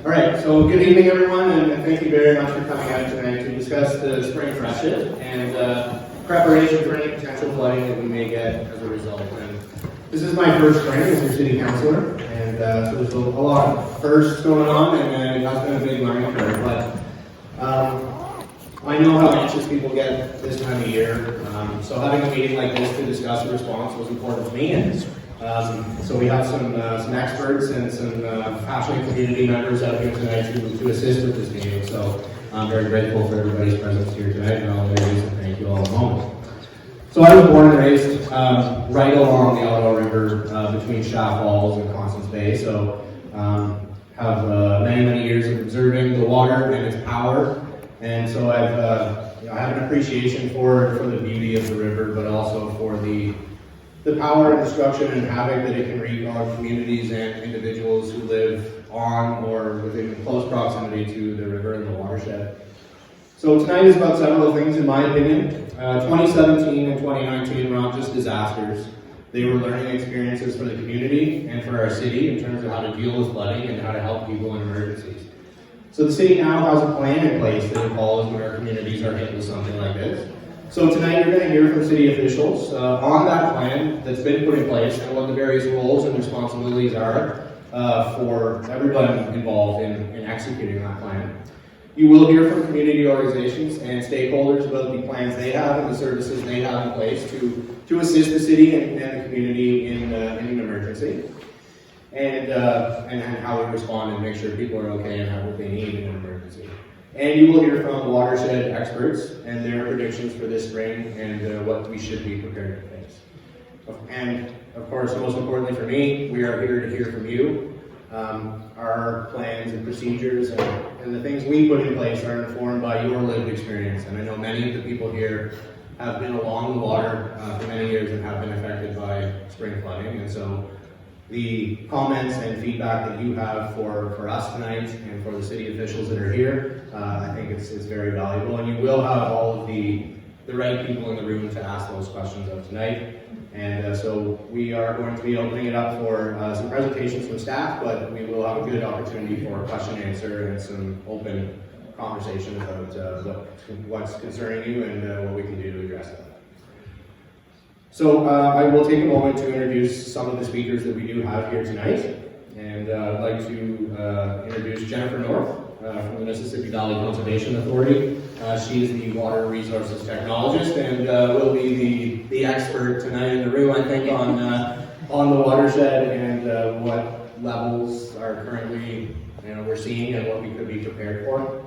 All right, so good evening, everyone, and thank you very much for coming out tonight to discuss the spring freshet and preparation for any potential flooding that we may get as a result. And this is my first spring as your city councillor, and so there's a lot of firsts going on, and it has been a big learning curve. But I know how anxious people get this time of year, so having a meeting like this to discuss a response was important to me. And so we have some experts and some passionate community members out here tonight to assist with this meeting. So I'm very grateful for everybody's presence here tonight, and I'll introduce and thank you all in a moment. So I was born and raised right along the Ottawa River between Shaft Falls and Constance Bay. So have many years of observing the water and its power, and so I have an appreciation for the beauty of the river, but also for the power and destruction and havoc that it can wreak on communities and individuals who live on or within close proximity to the river and the watershed. So tonight is about several things, in my opinion. 2017 and 2019 were not just disasters. They were learning experiences for the community and for our city in terms of how to deal with flooding and how to help people in emergencies. So the city now has a plan in place that involves when our communities are hit with something like this. So tonight you're going to hear from city officials on that plan that's been put in place and what the various roles and responsibilities are for everyone involved in executing that plan. You will hear from community organizations and stakeholders about the plans they have and the services they have in place to assist the city and the community in an emergency, and how we respond and make sure people are okay and have what they need in an emergency. And you will hear from watershed experts and their predictions for this spring and what we should be prepared to face. And of course, most importantly for me, we are here to hear from you. Our plans and procedures and the things we put in place are informed by your lived experience. And I know many of the people here have been along the water for many years and have been affected by spring flooding. And so the comments and feedback that you have for us tonight and for the city officials that are here, I think it's very valuable, and you will have all of the right people in the room to ask those questions of tonight. And so we are going to be opening it up for some presentations from staff, but we will have a good opportunity for question and answer and some open conversation about what's concerning you and what we can do to address that. So I will take a moment to introduce some of the speakers that we do have here tonight. And I'd like to introduce Jennifer North from the Mississippi Valley Conservation Authority. She is the water resources technologist and will be the expert tonight in the room, I think, on the watershed and what levels are currently we're seeing and what we could be prepared for.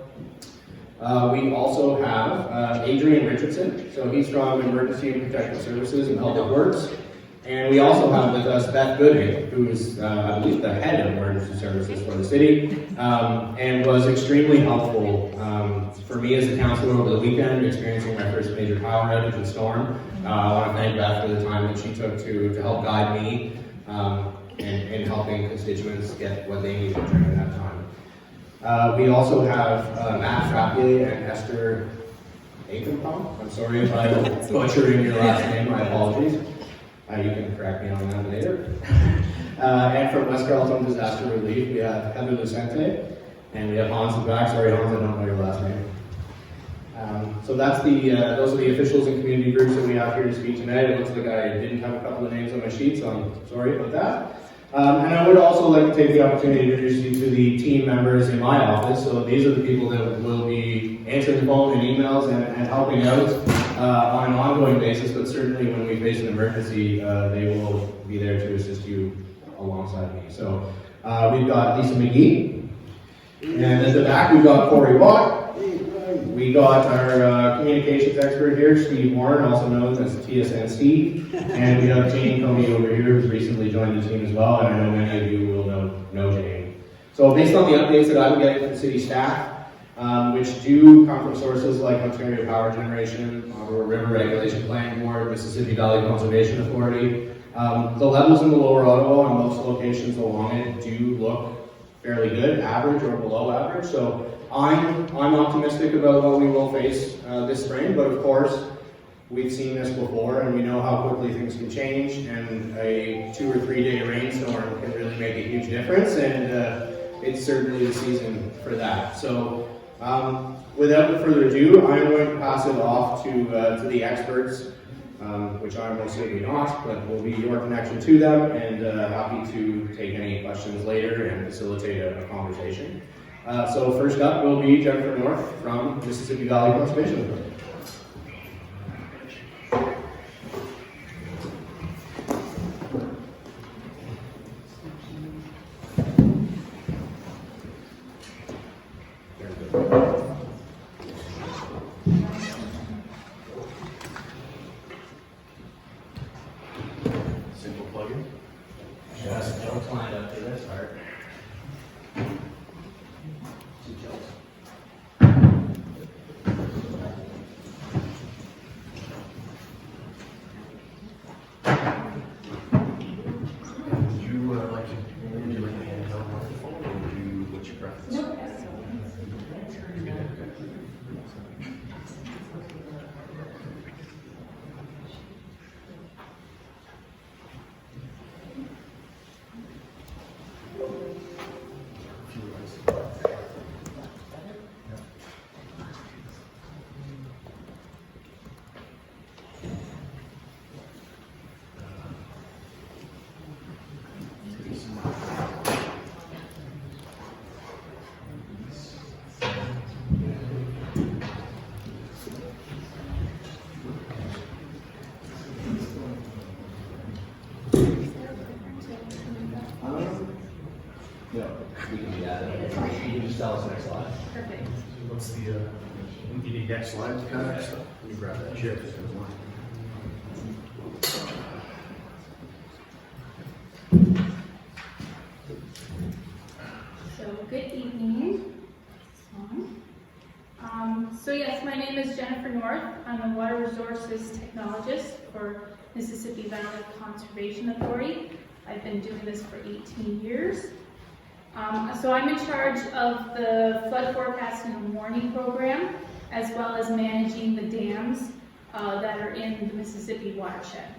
We also have Adrian Richardson, so he's from Emergency and Protective Services and Public Works. And we also have with us Beth Gooding, who is, I believe, the head of Emergency Services for the city, and was extremely helpful for me as a councillor over the weekend, experiencing my first major power outage and storm. I want to thank Beth for the time that she took to help guide me in helping constituents get what they needed during that time. We also have Matt Frappier and Esther Akenpom. I'm sorry if I'm butchering your last name, my apologies. You can correct me on that later. And from West Carleton Disaster Relief, we have Heather Lucente, and we have Hans in the back. Sorry, Hans, I don't know your last name. So that's those are the officials and community groups that we have here to speak tonight. It looks like I didn't have a couple of names on my sheet, so I'm sorry about that. And I would also like to take the opportunity to introduce you to the team members in my office. So these are the people that will be answering the phone and emails and helping out on an ongoing basis, but certainly when we face an emergency, they will be there to assist you alongside me. So we've got Lisa McGee, and at the back we've got Corey Watt. We got our communications expert here, Steve Warren, also known as TSN Steve, and we have Jane Coney over here, who's recently joined the team as well, and I know many of you will know Jane. So based on the updates that I'm getting from city staff, which do come from sources like Ontario Power Generation, Ottawa River Regulation Planning Board, Mississippi Valley Conservation Authority, the levels in the lower Ottawa and most locations along it do look fairly good, average or below average. So I'm optimistic about what we will face this spring, but of course we've seen this before and we know how quickly things can change, and a 2 or 3 day rainstorm can really make a huge difference. And it's certainly the season for that. So without further ado, I'm going to pass it off to the experts, which I'm most certainly not, but will be your connection to them, and happy to take any questions later and facilitate a conversation. So first up will be Jennifer North from Mississippi Valley Conservation Authority. Simple plug-in. Just don't climb up to this part. Would you like a handheld microphone, or what's your preference? No. No, we can do that. You can just tell us next slide. Perfect. What's the, you need next slide kind of stuff? Let me grab that chair if there's one. So good evening. So yes, my name is Jennifer North. I'm a water resources technologist for Mississippi Valley Conservation Authority. I've been doing this for 18 years. So I'm in charge of the flood forecasting and warning program, as well as managing the dams that are in the Mississippi watershed.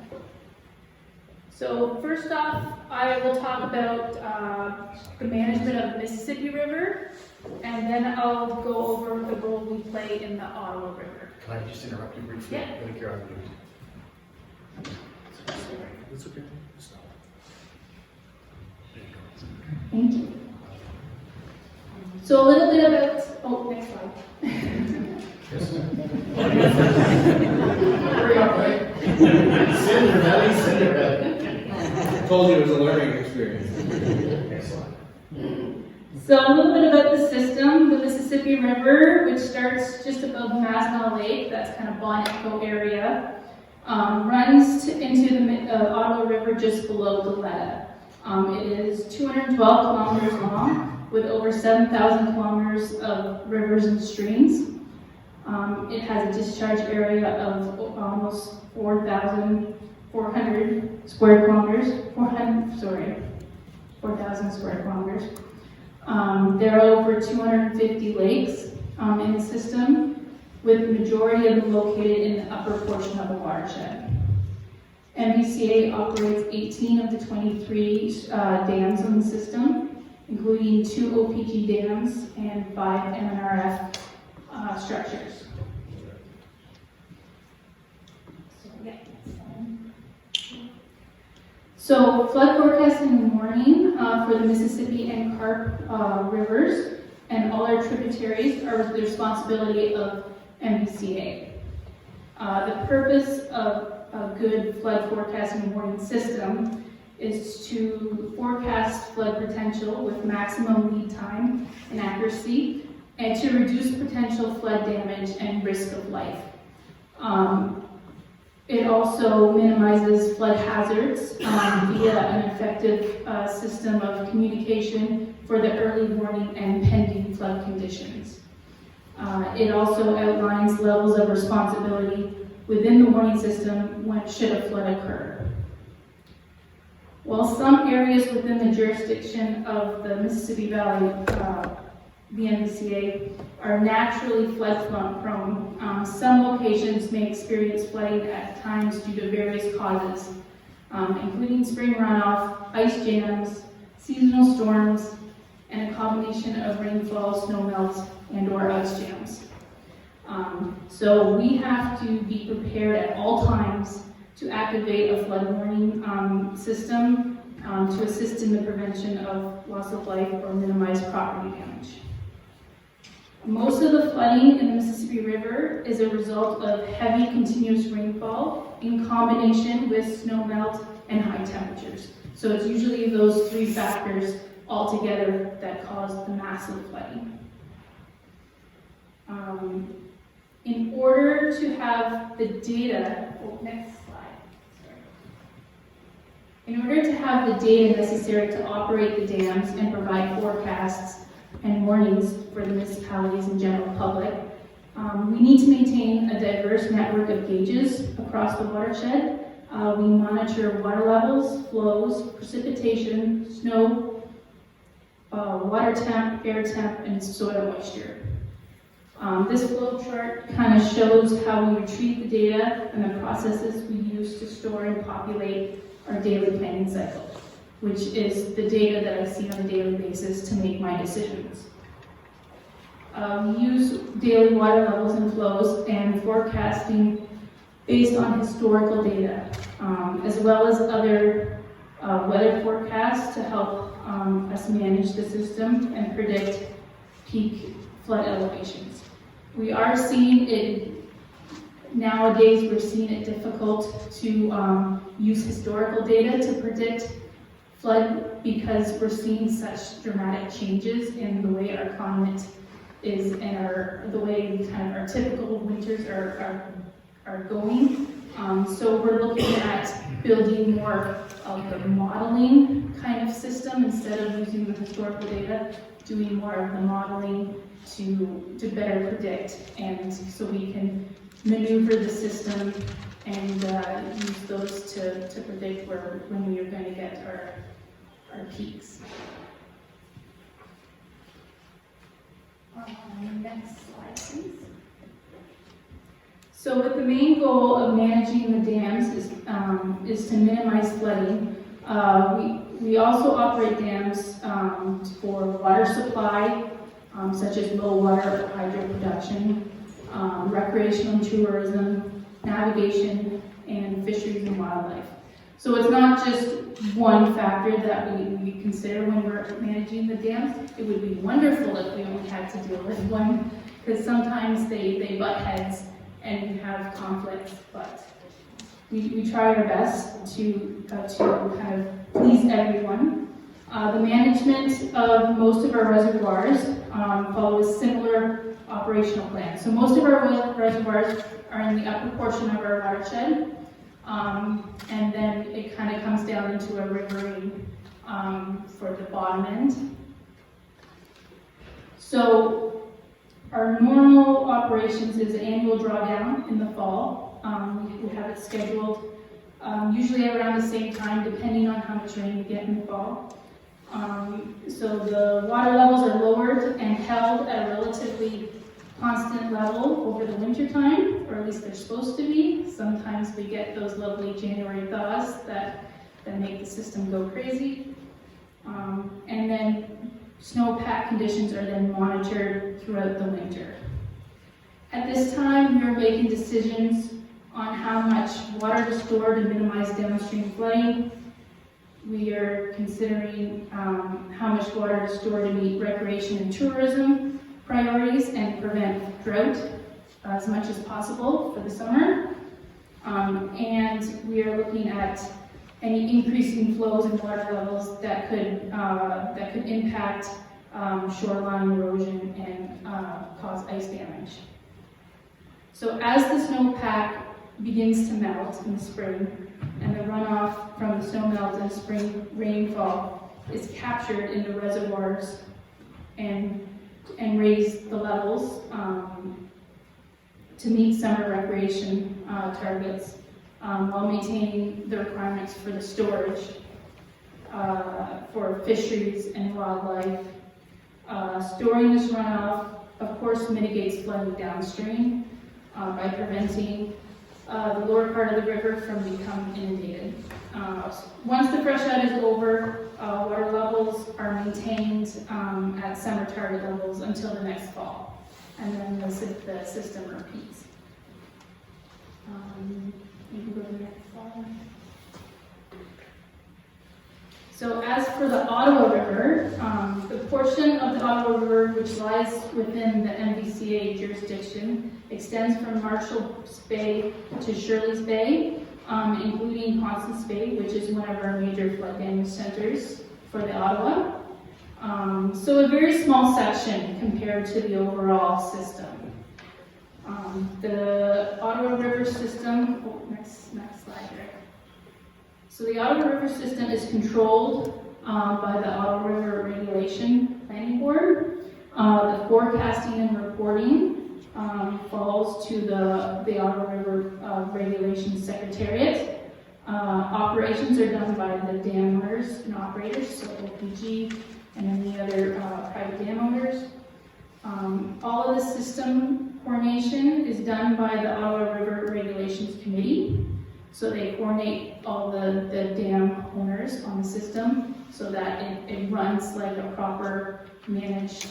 So first off, I will talk about the management of the Mississippi River, and then I'll go over the role we play in the Ottawa River. Can I just interrupt you briefly? Yeah. I think you're on mute. That's okay. Stop. There you go. Thank you. So a little bit about, oh, next slide. Hurry up, right? Send your belly, send your belly. Told you it was a learning experience. Next slide. So a little bit about the system. The Mississippi River, which starts just above Masnell Lake, that's kind of Bonnet Echo area, runs into the Ottawa River just below Goleta. It is 212 kilometers long, with over 7,000 kilometers of rivers and streams. It has a discharge area of almost 4,400 square kilometers. 4,000 square kilometers. There are over 250 lakes in the system, with the majority of them located in the upper portion of the watershed. MVCA operates 18 of the 23 dams in the system, including 2 OPG dams and 5 MNRF structures. So flood forecasting and warning for the Mississippi and Carp rivers and all our tributaries are the responsibility of MVCA. The purpose of a good flood forecasting and warning system is to forecast flood potential with maximum lead time and accuracy, and to reduce potential flood damage and risk of life. It also minimizes flood hazards via an effective system of communication for the early warning and pending flood conditions. It also outlines levels of responsibility within the warning system when should a flood occur. While some areas within the jurisdiction of the Mississippi Valley, the MVCA, are naturally flood prone, some locations may experience flooding at times due to various causes, including spring runoff, ice jams, seasonal storms, and and a combination of rainfall, snow melt, and or ice jams. So we have to be prepared at all times to activate a flood warning system to assist in the prevention of loss of life or minimize property damage. Most of the flooding in the Mississippi River is a result of heavy continuous rainfall in combination with snow melt and high temperatures. So it's usually those three factors all together that cause the massive flooding. In order to have the data, next slide. Sorry. In order to have the data necessary to operate the dams and provide forecasts and warnings for the municipalities and general public, we need to maintain a diverse network of gauges across the watershed. We monitor water levels, flows, precipitation, snow, water temp, air temp, and soil moisture. This flow chart kind of shows how we retrieve the data and the processes we use to store and populate our daily planning cycle, which is the data that I see on a daily basis to make my decisions. We use daily water levels and flows and forecasting based on historical data, as well as other weather forecasts to help us manage the system and predict peak flood elevations. We are seeing it, nowadays we're seeing it difficult to use historical data to predict flood because we're seeing such dramatic changes in the way our climate is and the way kind of our typical winters are going. So we're looking at building more of the modeling kind of system instead of using the historical data, doing more of the modeling to better predict, and so we can maneuver the system and use those to predict when we are going to get our peaks. Next slide, please. So with the main goal of managing the dams is to minimize flooding. We also operate dams for water supply, such as low water hydro production, recreational and tourism, navigation, and fisheries and wildlife. So it's not just one factor that we consider when we're managing the dams. It would be wonderful if we only had to deal with one, because sometimes they butt heads and you have conflicts, but we try our best to kind of please everyone. The management of most of our reservoirs follows similar operational plans. So most of our reservoirs are in the upper portion of our watershed, and then it kind of comes down into a riverine for the bottom end. So our normal operations is annual drawdown in the fall. We have it scheduled usually around the same time, depending on how much rain we get in the fall. So the water levels are lowered and held at a relatively constant level over the winter time, or at least they're supposed to be. Sometimes we get those lovely January thaws that make the system go crazy. And then snowpack conditions are then monitored throughout the winter. At this time, we're making decisions on how much water to store to minimize downstream flooding. We are considering how much water to store to meet recreation and tourism priorities and prevent drought as much as possible for the summer. And we are looking at any increasing flows and water levels that could impact shoreline erosion and cause ice damage. So as the snowpack begins to melt in the spring, and the runoff from the snow melt and spring rainfall is captured in the reservoirs and raise the levels to meet summer recreation targets while maintaining the requirements for the storage for fisheries and wildlife. Storing this runoff, of course, mitigates flooding downstream by preventing the lower part of the river from becoming inundated. Once the freshet is over, water levels are maintained at summer target levels until the next fall, and then the system repeats. You can go to the next slide. So as for the Ottawa River, the portion of the Ottawa River which lies within the MVCA jurisdiction extends from Marshall's Bay to Shirley's Bay, including Constance Bay, which is one of our major flood damage centers for the Ottawa. So a very small section compared to the overall system. The Ottawa River system, next slide here. So the Ottawa River system is controlled by the Ottawa River Regulation Planning Board. The forecasting and reporting falls to the Ottawa River Regulation Secretariat. Operations are done by the dam owners and operators, so OPG and any other private dam owners. All of the system coordination is done by the Ottawa River Regulations Committee. So they coordinate all the dam owners on the system so that it runs like a proper managed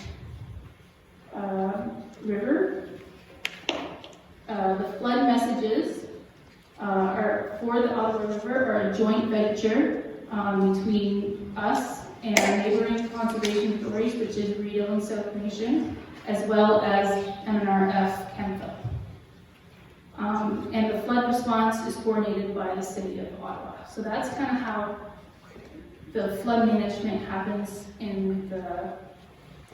river. The flood messages are for the Ottawa River are a joint venture between us and neighboring conservation authorities, which is Rideau and South Nation, as well as MNRF Canada. And the flood response is coordinated by the City of Ottawa. So that's kind of how the flood management happens in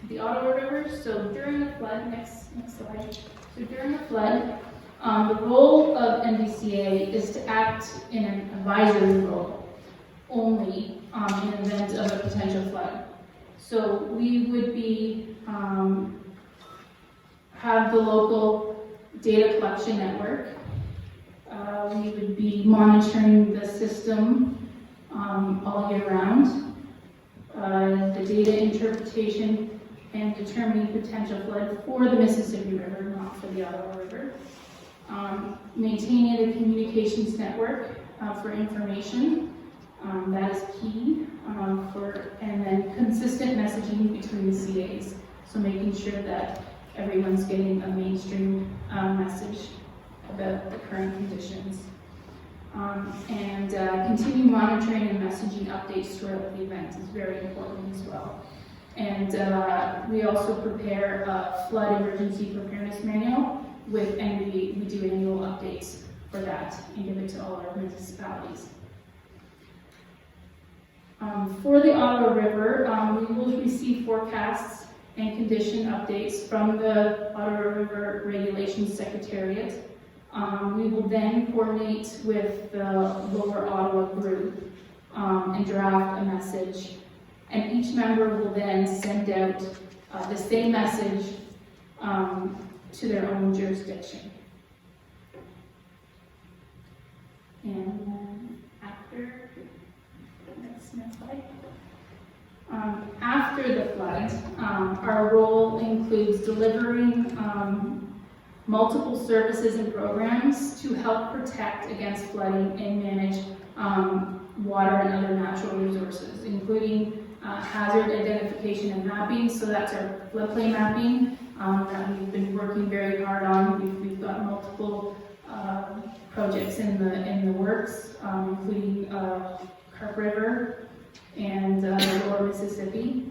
the Ottawa River. So during the flood, next slide. So during the flood, the role of NVCA is to act in an advisory role only in the event of a potential flood. So we would be have the local data collection network. We would be monitoring the system all year round. The data interpretation and determining potential flood for the Mississippi River, not for the Ottawa River. Maintaining a communications network for information. That is key and then consistent messaging between the CAs. So making sure that everyone's getting a mainstream message about the current conditions. And continue monitoring and messaging updates throughout the event is very important as well. And we also prepare a flood emergency preparedness manual and we do annual updates for that and give it to all our municipalities. For the Ottawa River, we will receive forecasts and condition updates from the Ottawa River Regulations Secretariat. We will then coordinate with the Lower Ottawa group and draft a message. And each member will then send out the same message to their own jurisdiction. And then after, next slide. After the flood, our role includes delivering multiple services and programs to help protect against flooding and manage water and other natural resources, including hazard identification and mapping. So that's our floodplain mapping that we've been working very hard on. We've got multiple projects in the works, including Carp River and Lower Mississippi.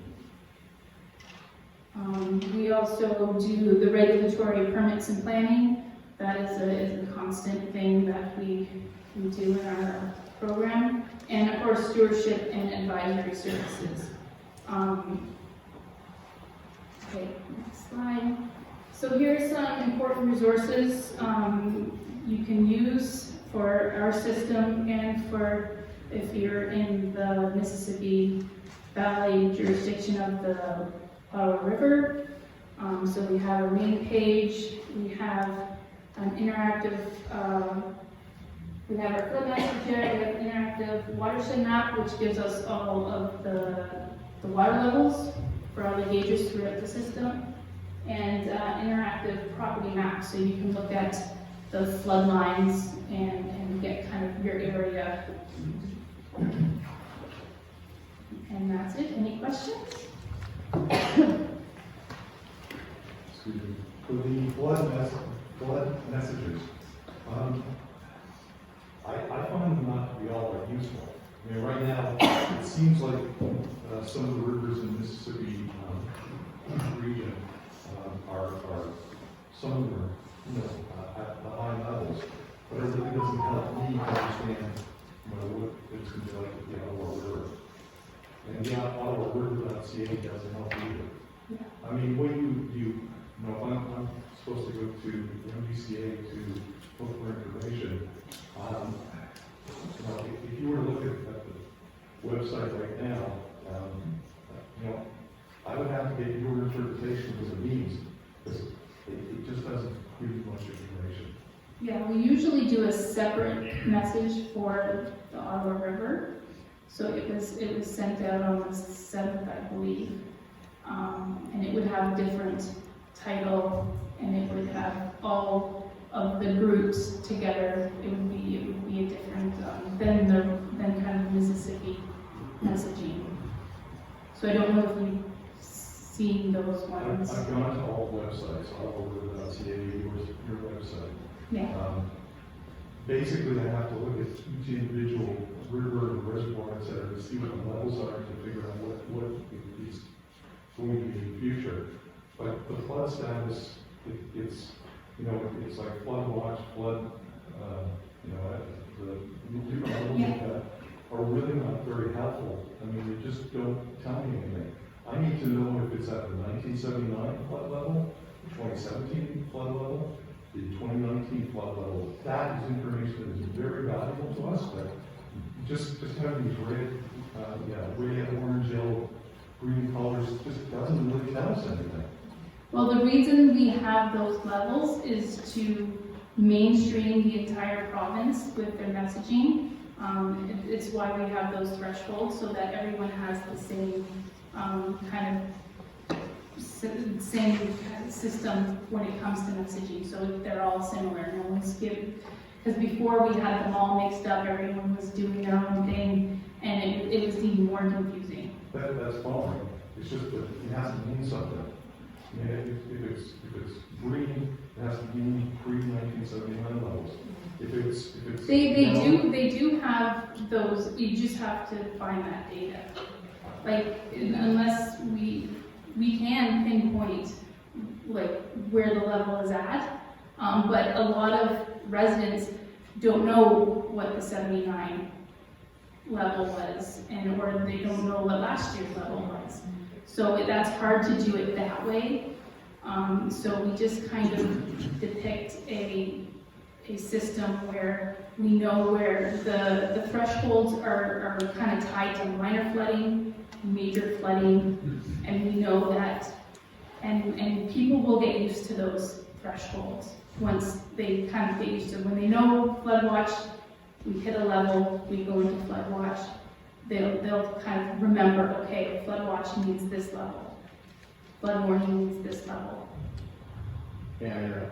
We also do the regulatory permits and planning. That is a constant thing that we do in our program. And of course, stewardship and advisory services. Okay, next slide. So here's some important resources you can use for our system and for if you're in the Mississippi Valley jurisdiction of the Ottawa River. So we have a main page, we have an interactive, we have our flood map here, we have an interactive watershed map, which gives us all of the water levels for all the gauges throughout the system, and interactive property maps, so you can look at the flood lines and get kind of your area. And that's it. Any questions? Excuse me. For the flood messages, I find them not to be all that useful. I mean, right now, it seems like some of the rivers in the Mississippi region are, some of them are, at the high levels, but it really doesn't help me understand, what it's going to be like with the Ottawa River. And the OttawaRiver.ca doesn't help either. Yeah. I mean, what if I'm supposed to go to MDCA to look for information, if you were to look at the website right now, I would have to get your interpretation because it means, because it just doesn't give you much information. Yeah, we usually do a separate message for the Ottawa River. So it was sent out on the 7th, I believe. And it would have a different title, and it would have all of the groups together. It would be a different than kind of Mississippi messaging. So I don't know if you've seen those ones. I've gone to all websites, OttawaRiver.ca, your website. Yeah. Basically, I have to look at each individual river and reservoir, et cetera, to see what the levels are to figure out what is going to be in the future. But the flood status, it's like flood watch, flood, the different levels like that are really not very helpful. I mean, they just don't tell me anything. I need to know if it's at the 1979 flood level, the 2017 flood level, the 2019 flood level. That is information that is very valuable to us, but just having these red, orange, yellow, green colors just doesn't really tell us anything. Well, the reason we have those levels is to mainstream the entire province with their messaging. It's why we have those thresholds, so that everyone has the same kind of same system when it comes to messaging, so they're all similar. No one's given, because before we had them all mixed up, everyone was doing their own thing, and it was even more confusing. That's fine. It's just that it has to mean something. I mean, if it's green, it has to mean pre-1979 levels. If it's They do have those. You just have to find that data. Like, unless we can pinpoint like where the level is at, but a lot of residents don't know what the 79 level was, or they don't know what last year's level was. So that's hard to do it that way. So we just kind of depict a system where we know where the thresholds are kind of tied to minor flooding, major flooding, and we know that, and people will get used to those thresholds once they kind of get used to it. When they know flood watch, we hit a level, we go into flood watch, they'll kind of remember, okay, flood watch means this level, flood warning means this level. Yeah, you're right.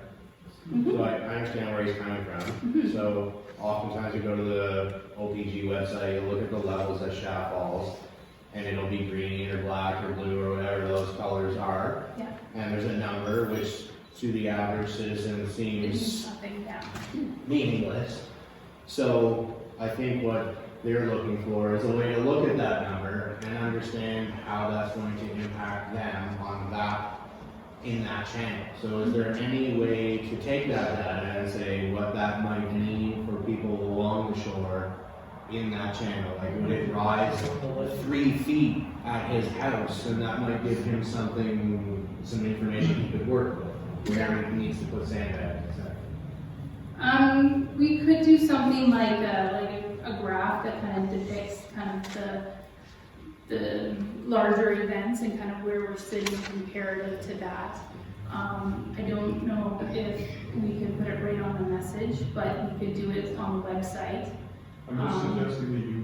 Mhm. So I understand where he's coming from. Mhm. So oftentimes you go to the OPG website, you look at the levels at Shaft Falls, and it'll be green or black or blue or whatever those colors are. Yeah. And there's a number which to the average citizen It means seems something, yeah. meaningless. So I think what they're looking for is a way to look at that number and understand how that's going to impact them on that, in that channel. So is there any way to take that data and say what that might mean for people along the shore in that channel? Like, would it rise 3 feet at his house, and that might give him some information he could work with, where he needs to put sandbags, etc. We could do something like a graph that kind of depicts kind of the larger events and kind of where we're sitting comparative to that. I don't know if we can put it right on the message, but we could do it on the website. I'm just suggesting that you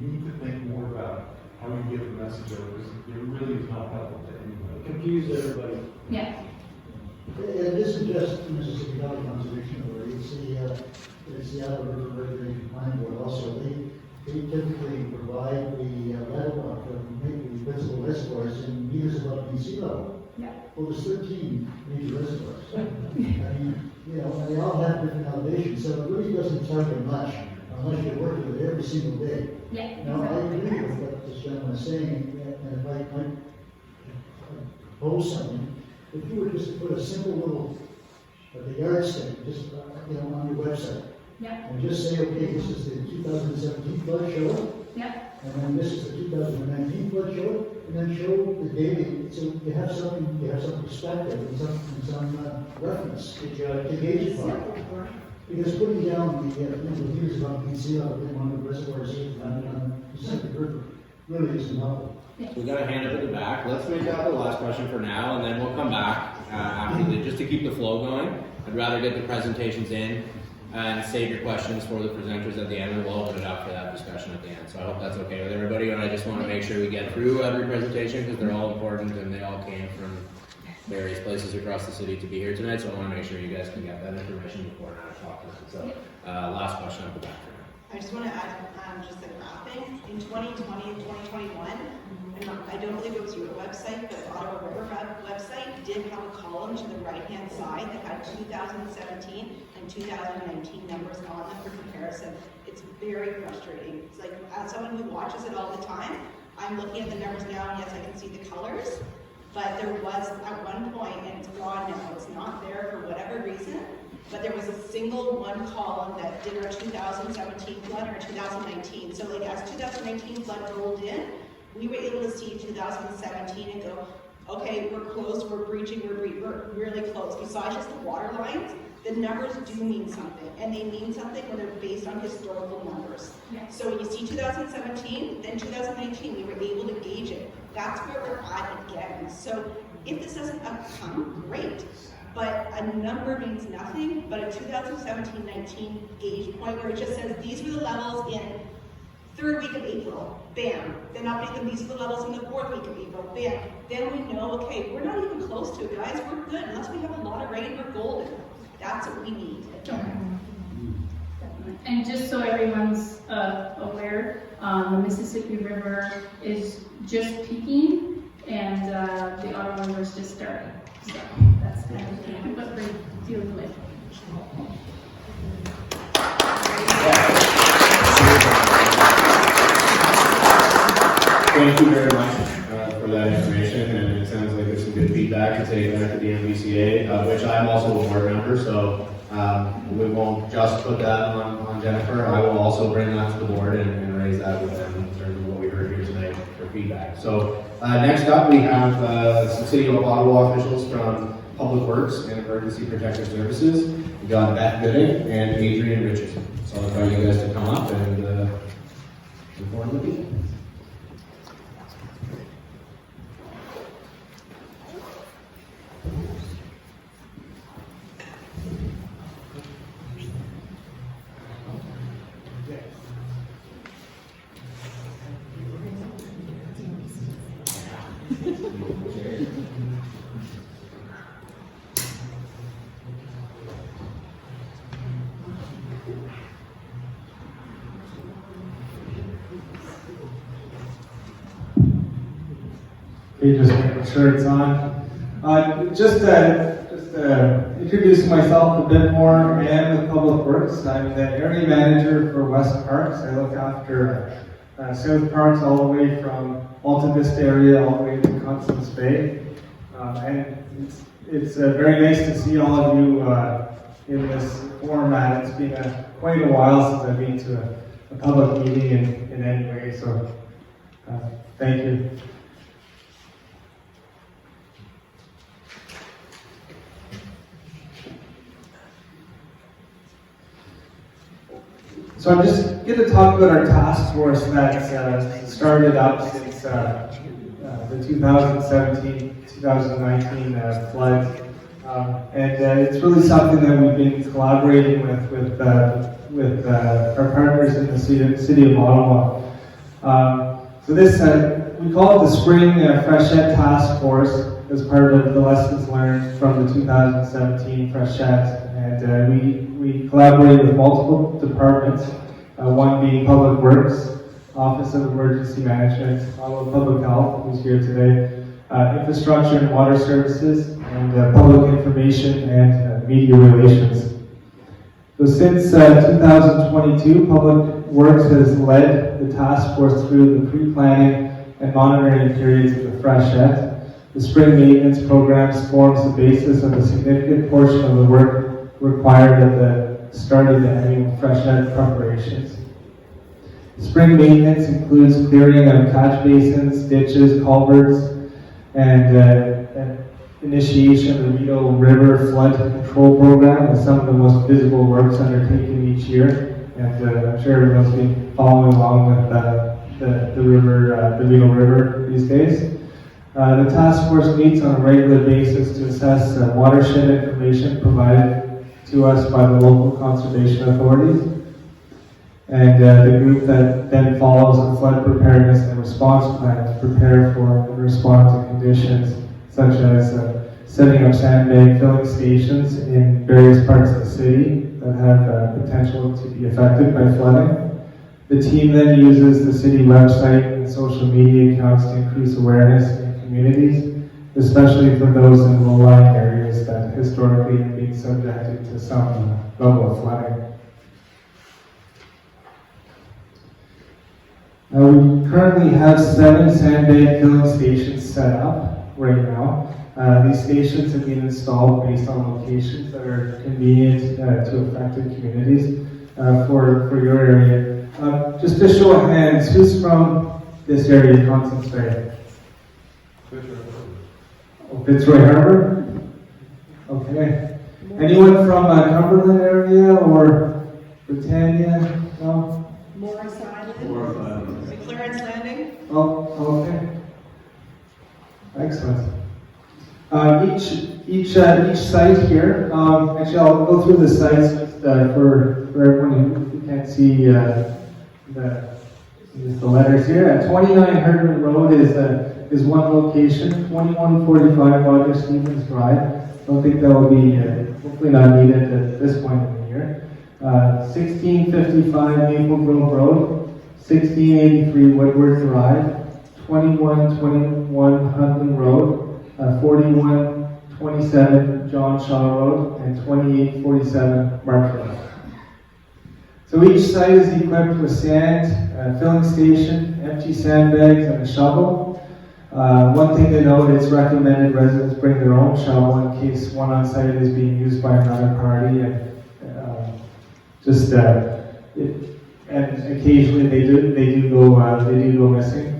need to think more about how you get the message out, because it really is not helpful to anybody. Confuse everybody. Yeah. This is just Mississippi Valley Conservation Authority. It's the Ottawa River Regulation Planning Board also. they typically provide the level of the principal reservoirs in meters above the sea level. Yeah. Well, there's 13 major reservoirs. I mean, you know, and they all have different elevations, so it really doesn't tell you much unless you're working with it every single day. Yeah. Now, I agree with what this gentleman is saying, and if I might propose something, if you were just to put a simple little, the yardstick, just, you know, on your website, Yeah. and just say, okay, this is the 2017 flood show, Yeah. and then this is the 2019 flood show, and then show the daily, so you have some perspective and some reference to gauge it by. Because putting down the meters on PC level in one of the reservoirs on the Pacific River really isn't helpful. So we got a hand up at the back. Let's make that the last question for now, and then we'll come back after just to keep the flow going. I'd rather get the presentations in and save your questions for the presenters at the end, and we'll open it up for that discussion at the end. So I hope that's okay with everybody, and I just want to make sure we get through every presentation because they're all important and they all came from various places across the city to be here tonight, so I want to make sure you guys can get that information before 9 o'clock. So last question up the back. I just want to add just the graphing. In 2020 and 2021, and I don't believe it was your website, but Ottawa River website did have a column to the right-hand side that had 2017 and 2019 numbers on them for comparison. It's very frustrating. It's like, as someone who watches it all the time, I'm looking at the numbers now, and yes, I can see the colors, but there was at one point, and it's gone now, it's not there for whatever reason, but there was a single one column that did our 2017 flood or 2019. So like as 2019 flood rolled in, we were able to see 2017 and go, okay, we're close, we're breaching, we're really close. Besides just the water lines, the numbers do mean something, and they mean something when they're based on historical numbers. Yeah. So when you see 2017, then 2019, we were able to gauge it. That's where we're at again. So if this doesn't come, great. But a number means nothing, but a 2017-19 gauge point where it just says these were the levels in third week of April, bam. Then update them, these are the levels in the fourth week of April, bam. Then we know, okay, we're not even close to it, guys. We're good. Unless we have a lot of rain, we're golden. That's what we need. And just so everyone's aware, the Mississippi River is just peaking, and the Ottawa River is just starting. So that's kind of what we're dealing with. Thank you very much for that information, and it sounds like there's some good feedback to take back to the MVCA, which I'm also a board member, so we won't just put that on Jennifer. I will also bring that to the board and raise that with them in terms of what we heard here tonight for feedback. So next up, we have some City of Ottawa officials from Public Works and Emergency Protective Services. We've got Beth Gooding and Adrian Richardson. So I'll invite you guys to come up and inform the people. Just making sure it's on. Just introducing myself a bit more. I am with Public Works. I'm the area manager for West Parks. I look after South Parks all the way from Alta Vista area all the way to Constance Bay. And it's very nice to see all of you in this format. It's been quite a while since I've been to a public meeting in any way, so thank you. So I'm just going to talk about our task force that started up since the 2017-2019 flood. And it's really something that we've been collaborating with our partners in the City of Ottawa. So this, we call it the Spring Freshet Task Force as part of the lessons learned from the 2017 freshet. And we collaborate with multiple departments One being Public Works, Office of Emergency Management, Ottawa Public Health, who's here today, Infrastructure and Water Services, and Public Information and Media Relations. So since 2022, Public Works has led the task force through the pre-planning and monitoring periods of the freshet. The spring maintenance programs forms the basis of a significant portion of the work required at the start of the annual freshet preparations. Spring maintenance includes clearing of catch basins, ditches, culverts, and initiation of the Rideau River Flood Control Program is some of the most visible works undertaken each year, and I'm sure everyone's been following along with the Rideau River these days. The task force meets on a regular basis to assess watershed information provided to us by the local conservation authorities, and the group that then follows a flood preparedness and response plan to prepare for and respond to conditions such as setting up sandbag filling stations in various parts of the city that have potential to be affected by flooding. The team then uses the city website and social media accounts to increase awareness in communities, especially for those in low-lying areas that historically have been subjected to some level of flooding. We currently have 7 sandbag filling stations set up right now. These stations have been installed based on locations that are convenient to affected communities for your area. Just a show of hands, who's from this area, Constance Bay? Fitzroy Harbor? Okay. Anyone from Cumberland area or Britannia? No? Morris Island. McLaren's Landing. Oh, okay. Excellent. Each site here, actually I'll go through the sites for everyone who can't see the letters here. 29 Herdman Road is one location. 2145 Roger Stevens Drive. Don't think that will be hopefully not needed at this point in the year. 1655 Maple Grove Road. 1683 Woodward Drive. 2121 Hudlin Road. 4127 John Shaw Road, and 2847 Mark Road. So each site is equipped with sand, filling station, empty sandbags, and a shovel. One thing to note, it's recommended residents bring their own shovel in case one on site is being used by another party, and and occasionally they do go missing.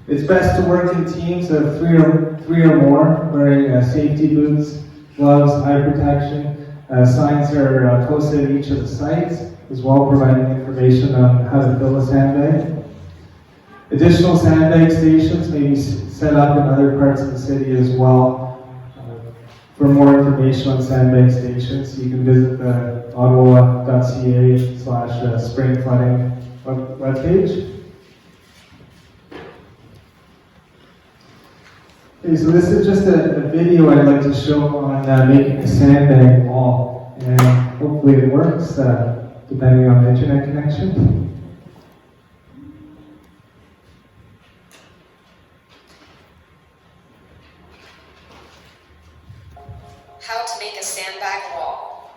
It's best to work in teams of three or more, wearing safety boots, gloves, eye protection. Signs are posted at each of the sites, as well providing information on how to fill a sandbag. Additional sandbag stations may be set up in other parts of the city as well. For more information on sandbag stations, you can visit the ottawa.ca/spring flooding webpage. Okay, so this is just a video I'd like to show on making a sandbag wall, and hopefully it works, depending on the internet connection. How to make a sandbag wall.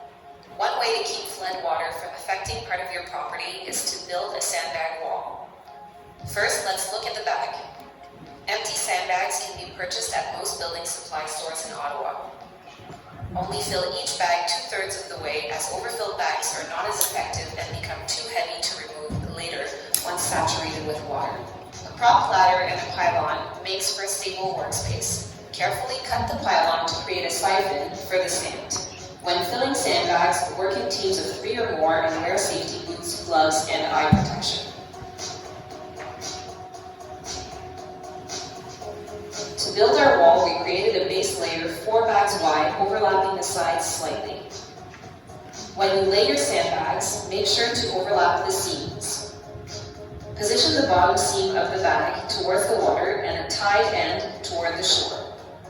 One way to keep flood water from affecting part of your property is to build a sandbag wall. First, let's look at the bag. Empty sandbags can be purchased at most building supply stores in Ottawa. Only fill each bag 2/3 of the way, as overfilled bags are not as effective and become too heavy to remove later once saturated with water. A prop ladder and a pylon makes for a stable workspace. Carefully cut the pylon to create a siphon for the sand. When filling sandbags, work in teams of 3 or more and wear safety boots, gloves, and eye protection. To build our wall, we created a base layer 4 bags wide, overlapping the sides slightly. When you lay your sandbags, make sure to overlap the seams. Position the bottom seam of the bag towards the water and a tied end toward the shore.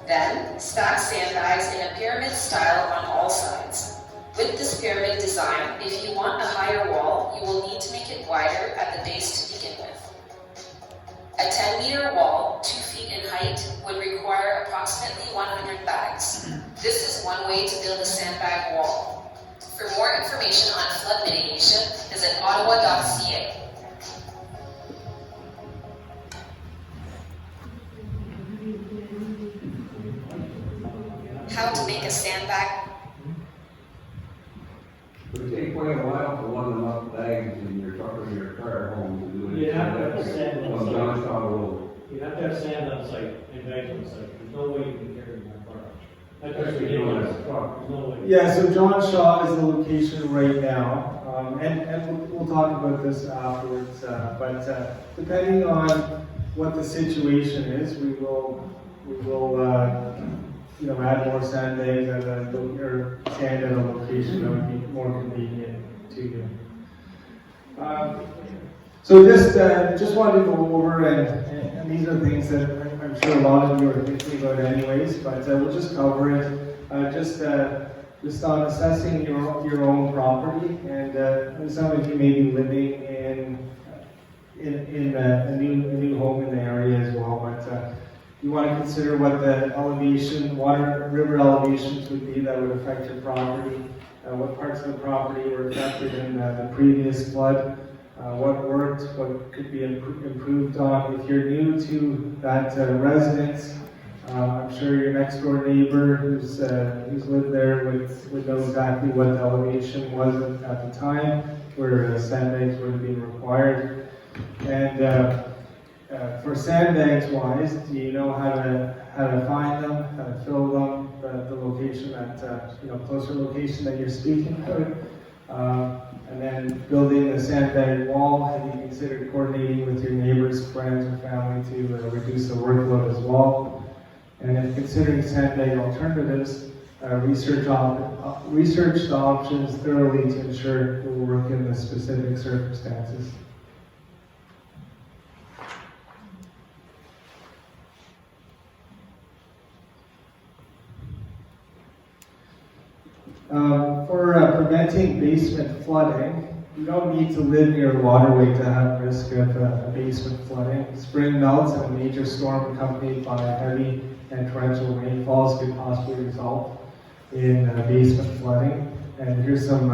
Then, stack sandbags in a pyramid style on all sides. With this pyramid design, if you want a higher wall, you will need to make it wider at the base to begin with. A 10-meter wall, 2 feet in height, would require approximately 100 bags. This is one way to build a sandbag wall. For more information on flood mitigation, visit ottawa.ca. How to make a sandbag. It would take quite a while for one enough bags in your truck or your car home to do it. You have to have sand on On site. Johnstown Road. You have to have sand on site and bags on site. There's no way you can carry it in my car. That's Especially doing ridiculous. a truck. There's no way. Yeah, so John Shaw is the location right now, and we'll talk about this afterwards, but depending on what the situation is, we will add more sandbags or sand at a location that would be more convenient to you. So just wanted to go over, and these are things that I'm sure a lot of you are thinking about anyways, but we'll just cover it. Just on assessing your own property, and some of you may be living in a new home in the area as well, but you want to consider what the elevation, river elevations would be that would affect your property, what parts of the property were affected in the previous flood, what worked, what could be improved on. If you're new to that residence, I'm sure your next door neighbor who's lived there would know exactly what the elevation was at the time, where sandbags would have been required. And for sandbags wise, do you know how to find them, how to fill them, the location closer location that you're speaking about? And then building a sandbag wall, have you considered coordinating with your neighbors, friends, or family to reduce the workload as well? And if considering sandbag alternatives, research the options thoroughly to ensure it will work in the specific circumstances. For preventing basement flooding, you don't need to live near a waterway to have risk of a basement flooding. Spring melts and a major storm accompanied by heavy and torrential rainfalls could possibly result in basement flooding. And here's some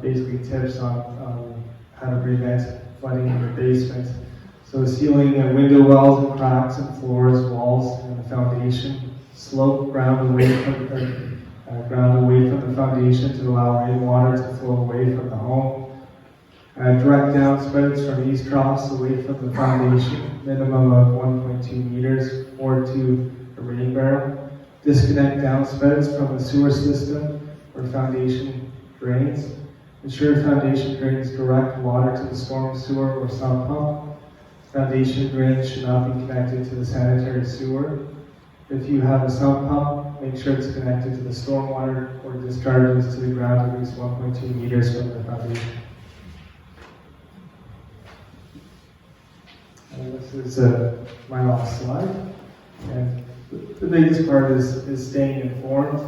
basically tips on how to prevent flooding in your basement. So sealing window wells and cracks in floors, walls, and the foundation. Slope ground away from the foundation to allow rainwater to flow away from the home. Direct downspouts from eaves troughs away from the foundation, minimum of 1.2 meters, or to a rain barrel. Disconnect downspouts from the sewer system or foundation drains. Ensure foundation drains direct water to the storm sewer or sump pump. Foundation drains should not be connected to the sanitary sewer. If you have a sump pump, make sure it's connected to the stormwater or discharges to the ground at least 1.2 meters from the foundation. And this is my last slide. And the biggest part is staying informed.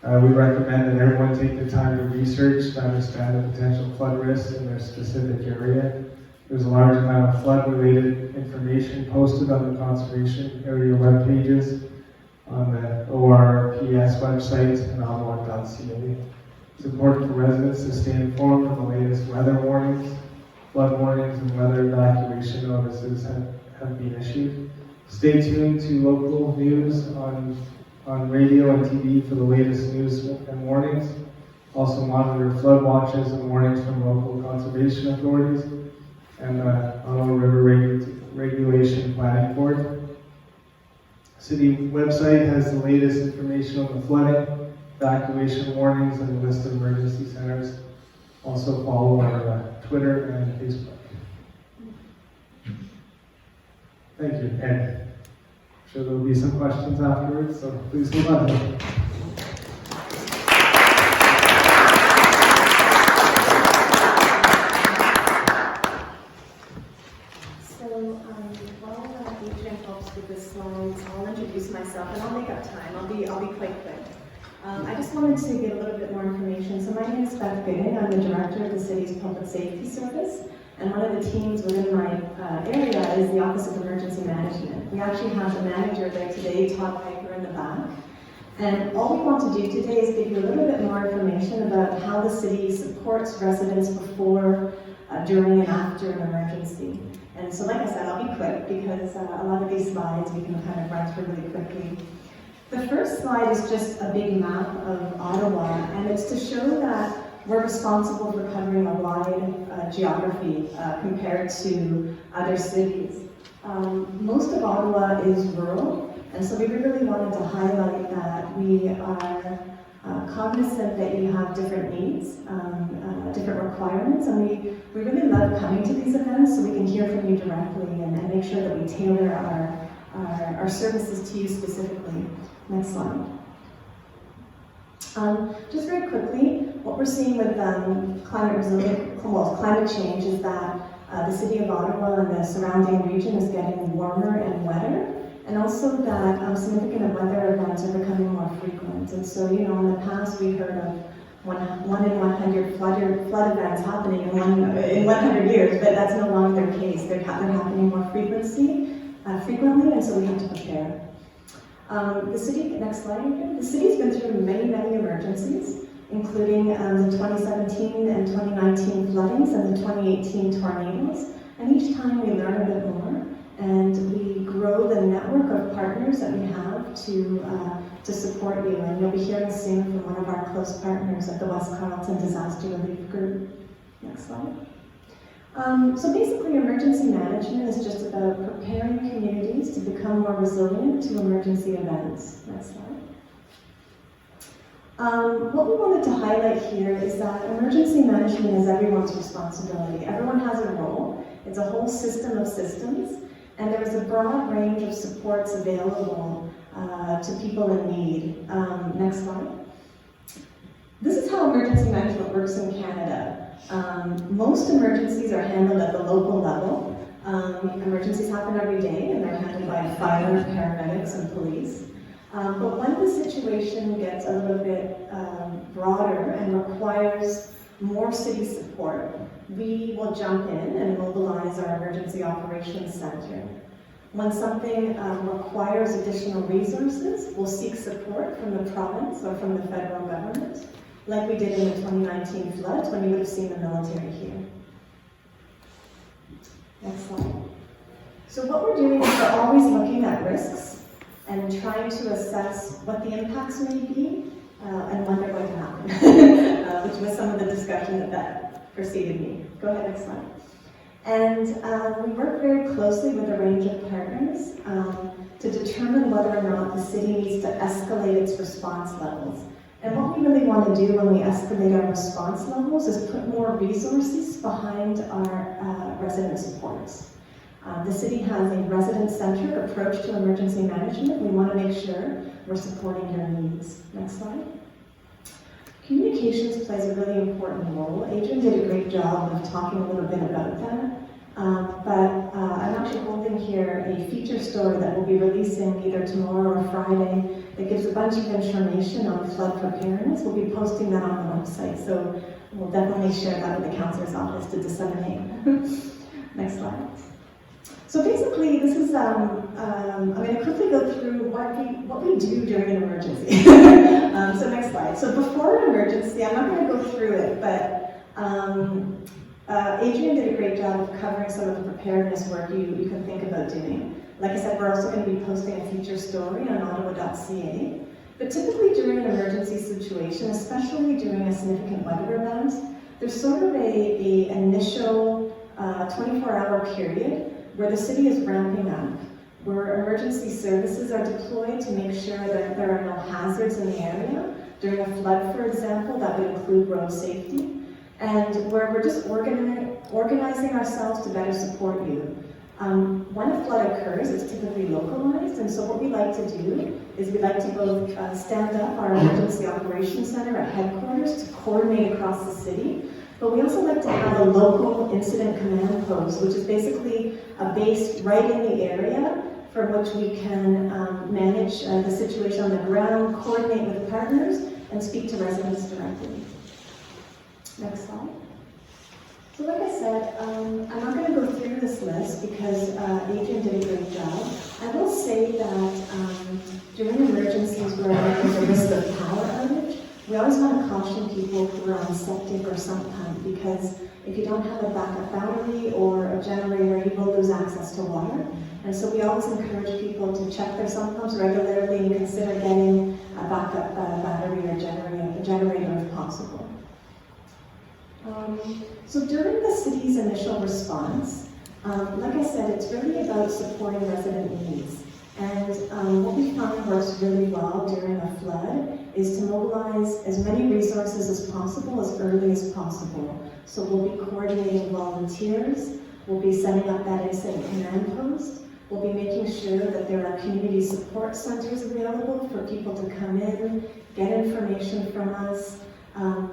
We recommend that everyone take the time to research to understand the potential flood risks in their specific area. There's a large amount of flood-related information posted on the conservation area web pages, on the ORPS website, and ottawa.ca. It's important for residents to stay informed of the latest weather warnings, flood warnings, and weather evacuation notices have been issued. Stay tuned to local news on radio and TV for the latest news and warnings. Also monitor flood watches and warnings from local conservation authorities and the Ottawa River Regulation Planning Board. City website has the latest information on the flooding, evacuation warnings, and a list of emergency centers. Also follow our Twitter and Facebook. Thank you, and I'm sure there will be some questions afterwards, so please hold on. While Adrian helps with the slides, I'll introduce myself and I'll make up time. I'll be quite quick. I just wanted to give a little bit more information. So my name is Beth Gooding. I'm the director of the city's public safety service. And one of the teams within my area is the Office of Emergency Management. We actually have the manager there today, Todd Piper, in the back. And all we want to do today is give you a little bit more information about how the city supports residents before, during, and after an emergency. And so, like I said, I'll be quick because a lot of these slides we can kind of run through really quickly. The first slide is just a big map of Ottawa, and it's to show that we're responsible for covering a wide geography compared to other cities. Most of Ottawa is rural, and so we really wanted to highlight that we are cognizant that you have different needs, different requirements, and we really love coming to these events so we can hear from you directly and make sure that we tailor our services to you specifically. Next slide. Just very quickly, what we're seeing with climate change is that the City of Ottawa and the surrounding region is getting warmer and wetter, and also that significant weather events are becoming more frequent. And so, you know, in the past we heard of one in 100 flood events happening in 100 years, but that's no longer the case. They're happening more frequently, and so we have to prepare. The city, next slide here. The city's been through many emergencies, including the 2017 and 2019 floodings and the 2018 tornadoes. And each time we learn a bit more, and we grow the network of partners that we have to support you. And you'll be hearing soon from one of our close partners at the West Carleton Disaster Relief Group. Next slide. So basically, emergency management is just about preparing communities to become more resilient to emergency events. Next slide. What we wanted to highlight here is that emergency management is everyone's responsibility. Everyone has a role. It's a whole system of systems, and there is a broad range of supports available to people in need. Next slide. This is how emergency management works in Canada. Most emergencies are handled at the local level. Emergencies happen every day, and they're handled by fire, paramedics, and police. But when the situation gets a little bit broader and requires more city support, we will jump in and mobilize our emergency operations center. When something requires additional resources, we'll seek support from the province or from the federal government, like we did in the 2019 floods when you would have seen the military here. Next slide. So what we're doing is we're always looking at risks and trying to assess what the impacts may be and when they're going to happen, which was some of the discussion that preceded me. Go ahead, next slide. And we work very closely with a range of partners to determine whether or not the city needs to escalate its response levels. And what we really want to do when we escalate our response levels is put more resources behind our resident supports. The city has a resident-centered approach to emergency management. We want to make sure we're supporting their needs. Next slide. Communications plays a really important role. Adrian did a great job of talking a little bit about that. I'm actually holding here a feature story that we'll be releasing either tomorrow or Friday that gives a bunch of information on flood preparedness. We'll be posting that on the website, so we'll definitely share that with the councillor's office to disseminate. Next slide. So basically, this is, I'm going to quickly go through what we do during an emergency. So next slide. So before an emergency, I'm not going to go through it, but Adrian did a great job of covering some of the preparedness work you can think about doing. Like I said, we're also going to be posting a feature story on ottawa.ca. But typically during an emergency situation, especially during a significant weather event, there's sort of a initial 24-hour period where the city is ramping up, where emergency services are deployed to make sure that there are no hazards in the area. During a flood, for example, that would include road safety. And where we're just organizing ourselves to better support you. When a flood occurs, it's typically localized, and so what we like to do is we like to both stand up our emergency operations center at headquarters to coordinate across the city, but we also like to have a local incident command post, which is basically a base right in the area from which we can manage the situation on the ground, coordinate with partners, and speak to residents directly. Next slide. So like I said, I'm not going to go through this list because Adrian did a great job. I will say that during emergencies where there's a risk of power outage, we always want to caution people who are on septic or sump pump, because if you don't have a backup battery or a generator, you will lose access to water. And so we always encourage people to check their sump pumps regularly and consider getting a backup battery or generator if possible. So during the city's initial response, like I said, it's really about supporting resident needs. And what we found works really well during a flood is to mobilize as many resources as possible, as early as possible. So we'll be coordinating volunteers, we'll be setting up that incident command post, we'll be making sure that there are community support centers available for people to come in, get information from us,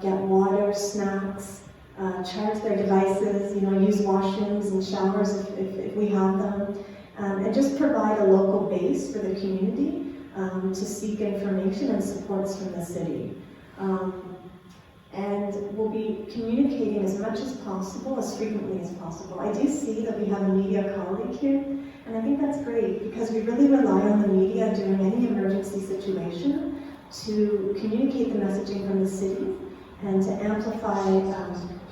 get water, snacks, charge their devices, use washrooms and showers if we have them, and just provide a local base for the community to seek information and supports from the city. And we'll be communicating as much as possible, as frequently as possible. I do see that we have a media colleague here, and I think that's great because we really rely on the media during any emergency situation to communicate the messaging from the city and to amplify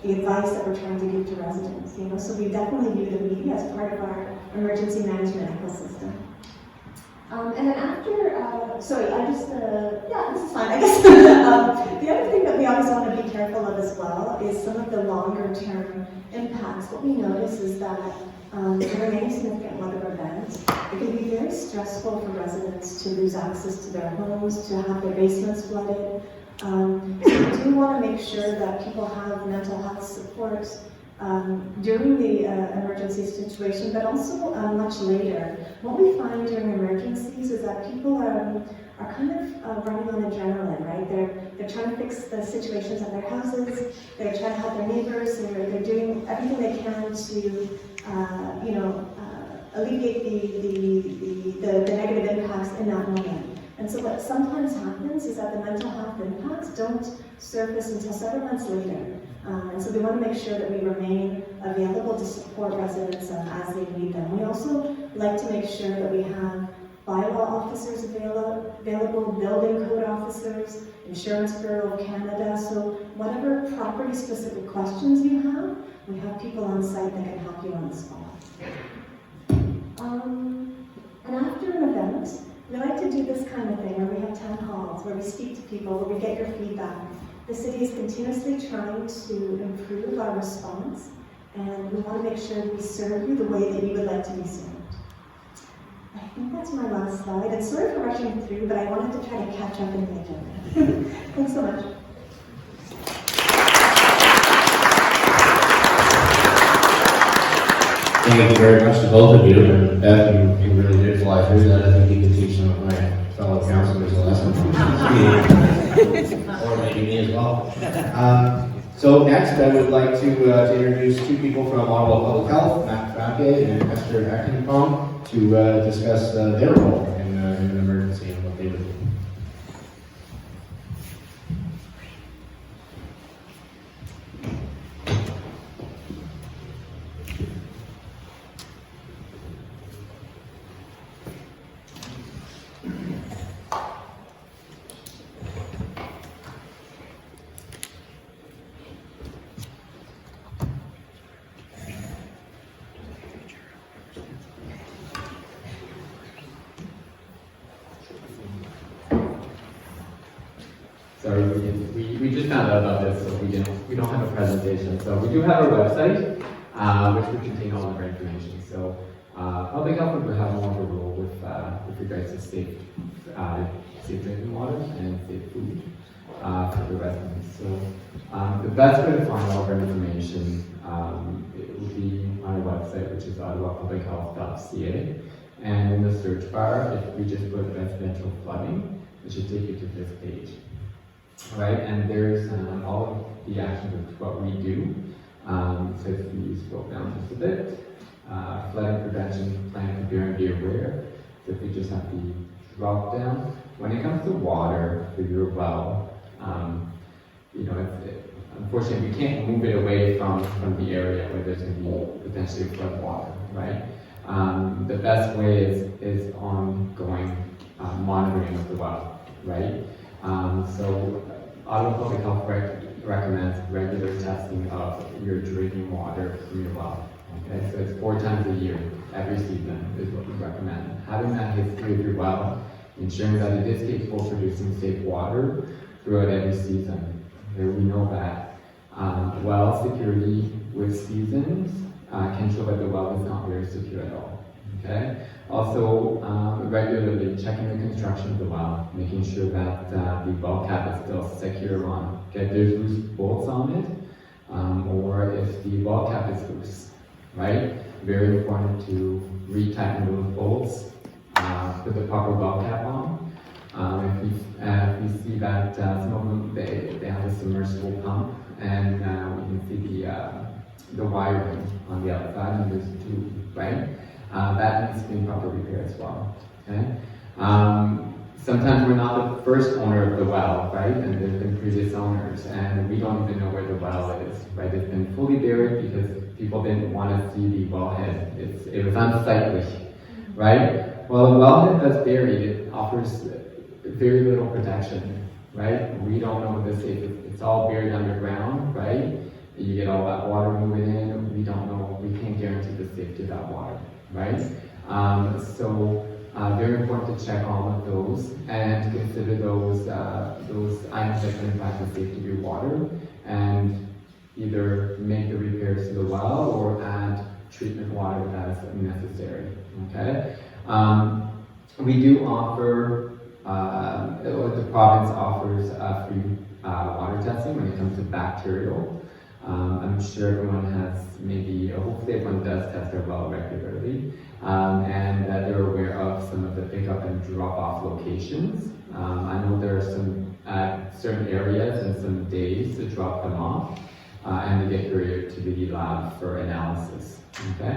the advice that we're trying to give to residents. So we definitely view the media as part of our emergency management ecosystem. And then after, this is fine, I guess. The other thing that we always want to be careful of as well is some of the longer term impacts. What we notice is that during any significant weather event, it can be very stressful for residents to lose access to their homes, to have their basements flooded. So we do want to make sure that people have mental health support during the emergency situation, but also much later. What we find during emergencies is that people are kind of running on adrenaline, right? They're trying to fix the situations at their houses, they're trying to help their neighbors, and they're doing everything they can to, alleviate the negative impacts in that moment. And so what sometimes happens is that the mental health impacts don't surface until several months later. And so we want to make sure that we remain available to support residents as they need them. We also like to make sure that we have bylaw officers available, building code officers, Insurance Bureau of Canada. So whatever property specific questions you have, we have people on site that can help you on the spot. And after an event, we like to do this kind of thing where we have town halls, where we speak to people, where we get your feedback. The city is continuously trying to improve our response, and we want to make sure we serve you the way that you would like to be served. I think that's my last slide. And sorry for rushing through, but I wanted to try to catch up in the agenda. Thanks so much. Thank you very much to both of you, and Beth, you really did fly through that. I think you could teach some of my fellow councilors a lesson from this meeting, or maybe me as well. So next, I would like to introduce two people from Ottawa Public Health, Matt Frake and Esther Ackenbaum, to discuss their role in an emergency and what they would do. Sorry, we just found out about this, so we don't have a presentation. So we do have our website, which would contain all of our information. So public health would have more of a role with regards to safe drinking water and safe food for the residents. So the best way to find all of our information it would be on our website, which is ottawapublichealth.ca. And in the search bar, if we just put residential flooding, it should take you to this page. Right, and there's all of the actions of what we do. So if we scroll down just a bit, flooding prevention, plan, prepare, and be aware. So if we just have the drop down, when it comes to water for your well, You know, unfortunately, we can't move it away from the area where there's going to be potentially flood water, right? The best way is ongoing monitoring of the well, right? So Ottawa Public Health recommends regular testing of your drinking water from your well. Okay, so it's 4 times a year, every season is what we recommend. Having that history of your well, ensuring that it is capable of producing safe water throughout every season. Here we know that well security with seasons can show that the well is not very secure at all. Okay. Also, regularly checking the construction of the well, making sure that the well cap is still secure on. Okay, if there's loose bolts on it, or if the well cap is loose, right? Very important to retighten those bolts, put the proper well cap on. If we see that some of them they have a submersible pump, and we can see the wiring on the outside, and there's a tube, right? That needs to be properly repaired as well. Okay. Sometimes we're not the first owner of the well, right? And there's been previous owners, and we don't even know where the well is, right? It's been fully buried because people didn't want to see the wellhead. It was unsightly, right? Well, the wellhead that's buried, it offers very little protection, right? We don't know what this is. It's all buried underground, right? You get all that water moving in. We don't know. We can't guarantee the safety of that water, right? Very important to check all of those and to consider those items that can impact the safety of your water, and either make the repairs to the well or add treatment water as necessary. Okay. We do offer. The province offers free water testing when it comes to bacterial. I'm sure everyone has hopefully everyone does test their well regularly, and that they're aware of some of the pickup and drop-off locations. I know there are some certain areas and some days to drop them off, and to get courier to the lab for analysis. Okay.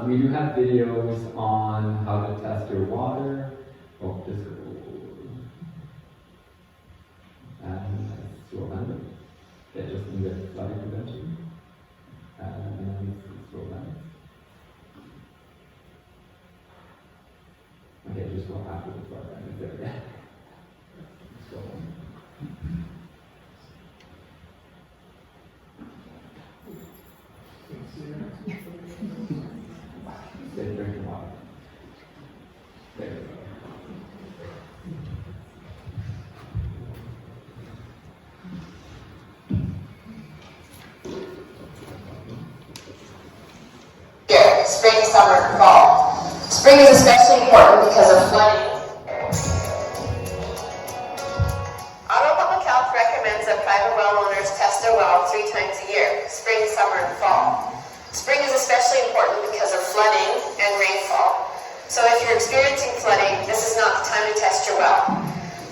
We do have videos on how to test your water. Scroll down. Yeah, just in the flooding prevention. And then scroll down. Okay, just go after the flood. There we go. Scroll down. Safe drinking water. There we go. Spring, summer, and fall. Spring is especially important because of flooding. Ottawa Public Health recommends that private well owners test their well 3 times a year, spring, summer, and fall. Spring is especially important because of flooding and rainfall. So if you're experiencing flooding, this is not the time to test your well.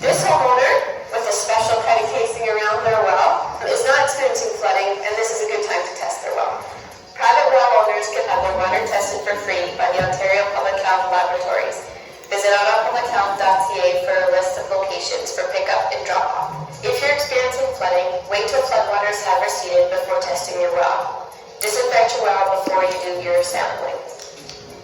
This homeowner, with a special kind of casing around their well, is not experiencing flooding, and this is a good time to test their well. Private well owners can have their water tested for free by the Ontario Public Health Laboratories. Visit ottawapublichealth.ca for a list of locations for pickup and drop-off. If you're experiencing flooding, wait till floodwaters have receded before testing your well. Disinfect your well before you do your sampling.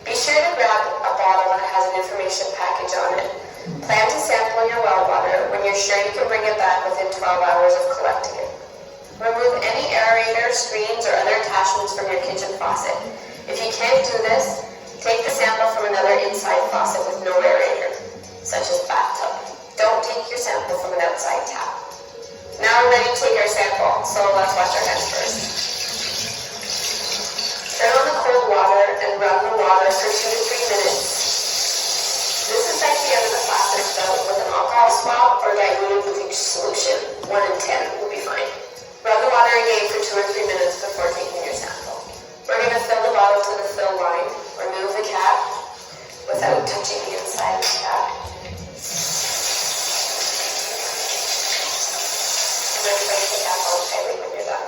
Be sure to grab a bottle that has an information package on it. Plan to sample your well water when you're sure you can bring it back within 12 hours of collecting it. Remove any aerator, screens, or other attachments from your kitchen faucet. If you can't do this, take the sample from another inside faucet with no aerator, such as bathtub. Don't take your sample from an outside tap. Now we're ready to take our sample, so let's wash our hands first. Turn on the cold water and run the water for 2 to 3 minutes. Disinfect the end of the plastic spout with an alcohol swab or diluted bleach solution. 1 in 10 will be fine. Run the water again for 2 or 3 minutes before taking your sample. We're going to fill the bottle to the fill line. Remove the cap without touching the inside of the cap. And then place the cap on tightly when you're done.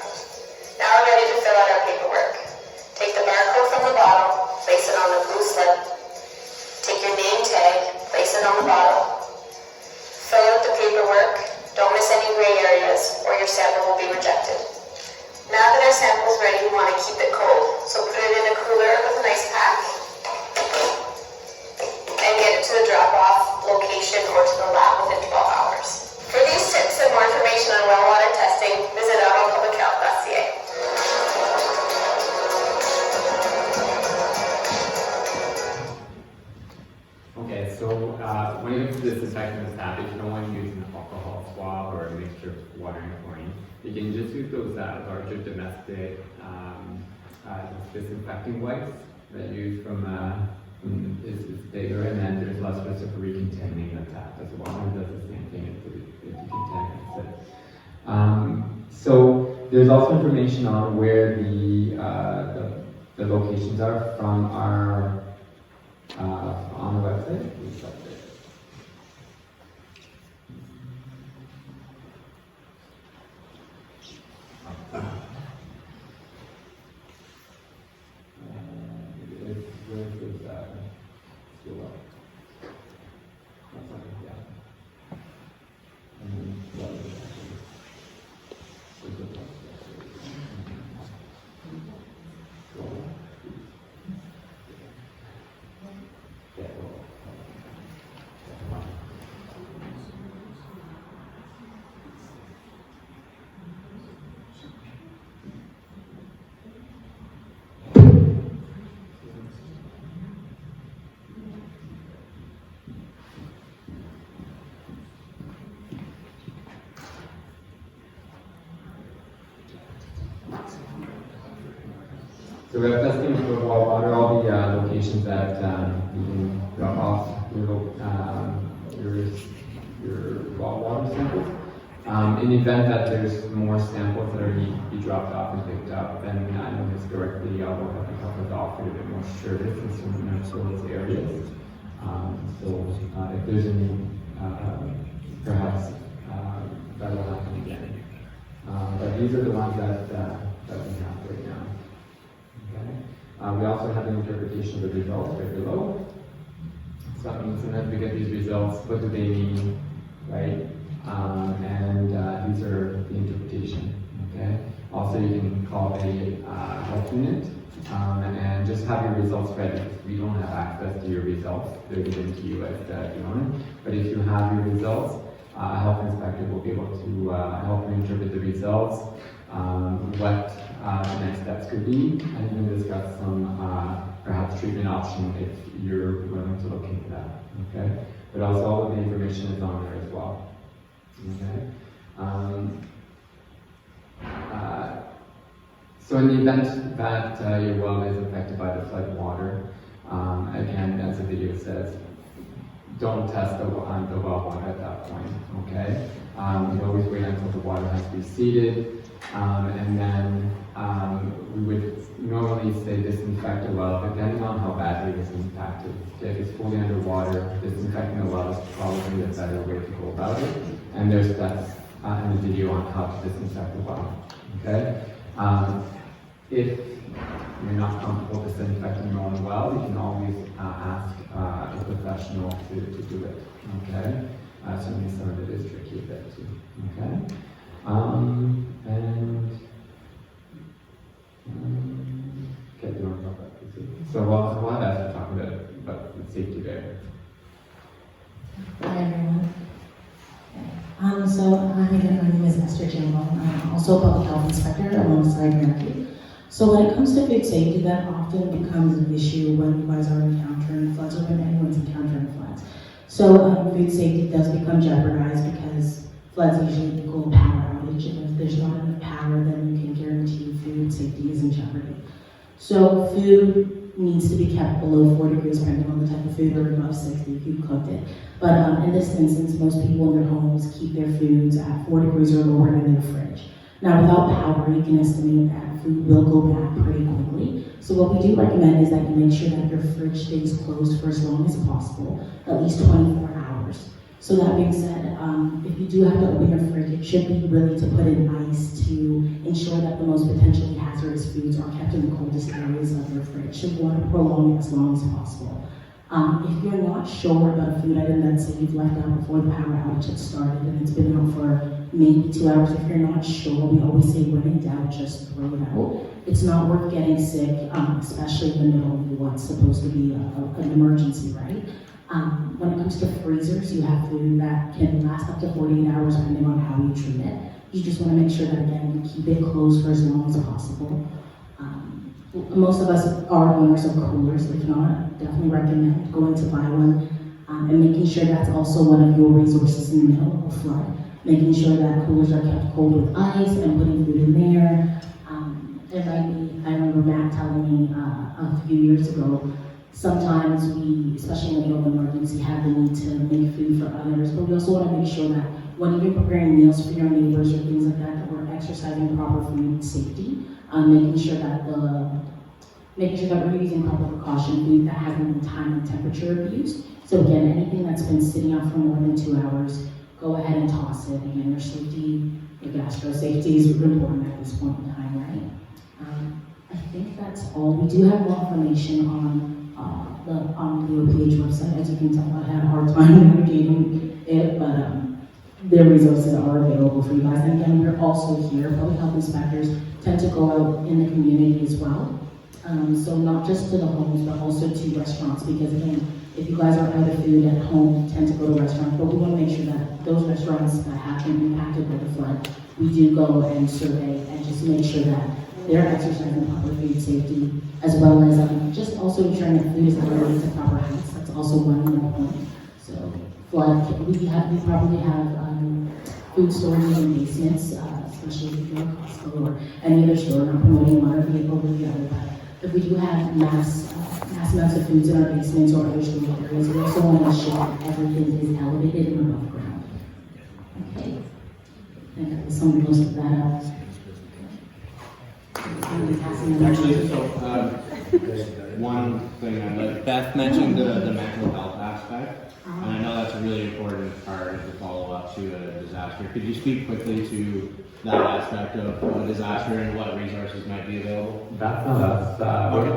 Now we're ready to fill out our paperwork. Take the barcode from the bottle, place it on the blue slip. Take your name tag, place it on the bottle. Fill out the paperwork. Don't miss any any gray areas or your sample will be rejected. Now that our sample is ready, we want to keep it cold. So put it in a cooler with an ice pack and get it to the drop-off location or to the lab within 12 hours. For these tips and more information on well water testing, visit ottawapublichealth.ca. Okay, so when you do disinfectant the tap, if you don't want to use an alcohol swab or a mixture of water and chlorine, you can just use those larger domestic disinfecting wipes that you use from is bigger, and then there's less risk of recontaminating the tap as well. It does the same thing if you contaminate it. So there's also information on where the locations are from our on the website. So we have testing for well water, all the locations that you can drop off your well water samples. In the event that there's more samples that are need to be dropped off and picked up, then I know historically we'll have to have offered a bit more service in some of those areas. So if there's any, perhaps that will happen again. But these are the ones that we have right now. Okay. We also have an interpretation of the results right below. So that means sometimes we get these results, what do they mean, right? And these are the interpretation, okay? Also, you can call a health unit and just have your results ready. We don't have access to your results. They're given to you as the owner. But if you have your results, a health inspector will be able to help you interpret the results, what the next steps could be, and even discuss some perhaps treatment option if you're willing to look into that, okay? But also all of the information is on there as well, okay? So in the event that your well is affected by the flood water, again, as the video says, don't test the well water at that point, okay? You always wait until the water has receded, and then we would normally say disinfect the well, depending on how badly it is impacted. If it's fully underwater, disinfecting the well is probably the better way to go about it, and there's steps in the video on how to disinfect the well, okay? If you're not comfortable disinfecting your own well, you can always ask a professional to do it, okay? Certainly some of it is tricky a bit too, okay? Okay, do you want to talk about this? So we'll have Esther talk about the safety there. Hi everyone. So hi again, my name is Esther Jingle. I'm also a public health inspector alongside Mary. So when it comes to food safety, that often becomes an issue when you guys are encountering floods or when anyone's encountering floods. So food safety does become jeopardized because floods usually equal power outage, and if there's not enough power, then you can guarantee food safety is in jeopardy. So food needs to be kept below 4 degrees, depending on the type of food, or above 60 if you cooked it. But in this instance, most people in their homes keep their foods at 4 degrees or lower in their fridge. Now, without power, you can estimate that food will go bad pretty quickly. So what we do recommend is that you make sure that your fridge stays closed for as long as possible, at least 24 hours. So that being said, if you do have to open your fridge, it should be really to put in ice to ensure that the most potentially hazardous foods are kept in the coldest areas of your fridge. So you want to prolong it as long as possible. If you're not sure about a food item that say you've left out before the power outage had started and it's been out for maybe 2 hours, if you're not sure, we always say when in doubt, just throw it out. It's not worth getting sick, especially in the middle of what's supposed to be an emergency, right? When it comes to freezers, you have food that can last up to 48 hours depending on how you treat it. You just want to make sure that, again, you keep it closed for as long as possible. Most of us are owners of coolers. If not, definitely recommend going to buy one and making sure that's also one of your resources in the middle of a flood. Making sure that coolers are kept cold with ice and putting food in there. I remember Matt telling me a few years ago, sometimes we, especially in the middle of an emergency, have the need to make food for others, but we also want to make sure that when you're preparing meals for your neighbors or things like that, that we're exercising proper food safety, making sure that we're using proper precaution food that hasn't been time and temperature abused. So again, anything that's been sitting out for more than 2 hours, go ahead and toss it. Again, your safety, your gastro safety is important at this point in time, right? I think that's all. We do have more information on the OPH website. As you can tell, I had a hard time navigating it, but their resources are available for you guys. And again, we're also here. Public health inspectors tend to go out in the community as well. So not just to the homes, but also to restaurants, because again, if you guys are out of food at home, tend to go to restaurants, but we want to make sure that those restaurants that have been impacted by the flood, we do go and survey and just make sure that they're exercising proper food safety, as well as just also ensuring that food is elevated to proper heights. That's also one more point. So flood, we probably have food storage in basements, especially if you're a Costco or any other store, not promoting one or vehicle over the other, but if we do have mass amounts of foods in our basements or other storage areas, we also want to ensure that everything is elevated and above ground. Okay. I think somebody goes to that out. Actually, so one thing Beth mentioned the mental health aspect, and I know that's a really important part of the follow-up to a disaster. Could you speak quickly to that aspect of a disaster and what resources might be available? That's not us.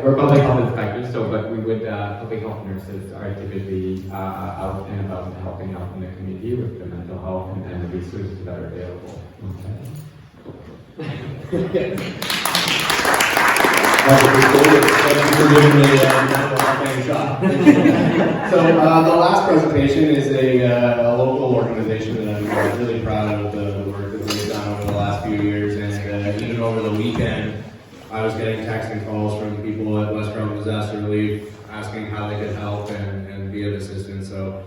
We're public health inspectors, but we would, public health nurses are typically out and about helping out in the community with the mental health and the resources that are available. Okay. So the last presentation is a local organization that I'm really proud of the work that we've done over the last few years, and even over the weekend I was getting texts and calls from people at West Carleton Disaster Relief asking how they could help and be of assistance. So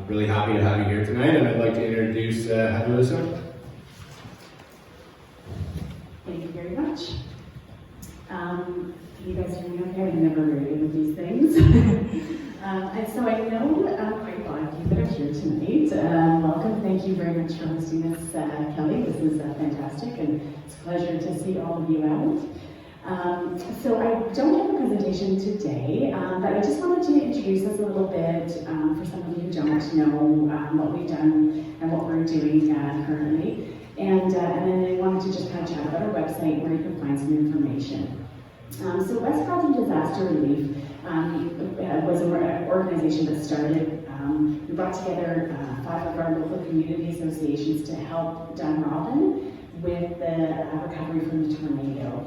really happy to have you here tonight, and I'd like to introduce Heather Listen. Thank you very much. You guys are new here, I'm never very good with these things. And so I know quite a lot of you that are here tonight. Welcome, thank you very much for hosting this, Kelly. This is fantastic, and it's a pleasure to see all of you out. So I don't have a presentation today, but I just wanted to introduce us a little bit for some of you who don't know what we've done and what we're doing currently. And then I wanted to just kind of chat about our website where you can find some information. So West Carleton Disaster Relief was an organization that started, we brought together 5 of our local community associations to help Dunrobin with the recovery from the tornado.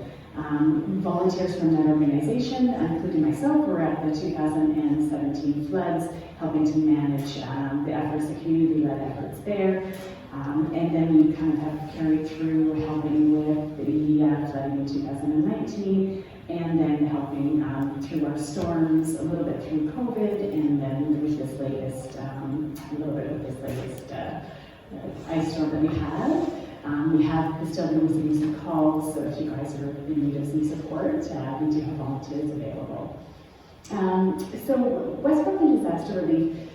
Volunteers from that organization, including myself, were at the 2017 floods, helping to manage the efforts, the community-led efforts there. And then we kind of have carried through helping with the flooding in 2019, and then helping through our storms, a little bit through COVID, and then with this latest, a little bit with this latest ice storm that we had. We have still been receiving some calls, so if you guys are in need of some support, we do have volunteers available. So West Carleton Disaster Relief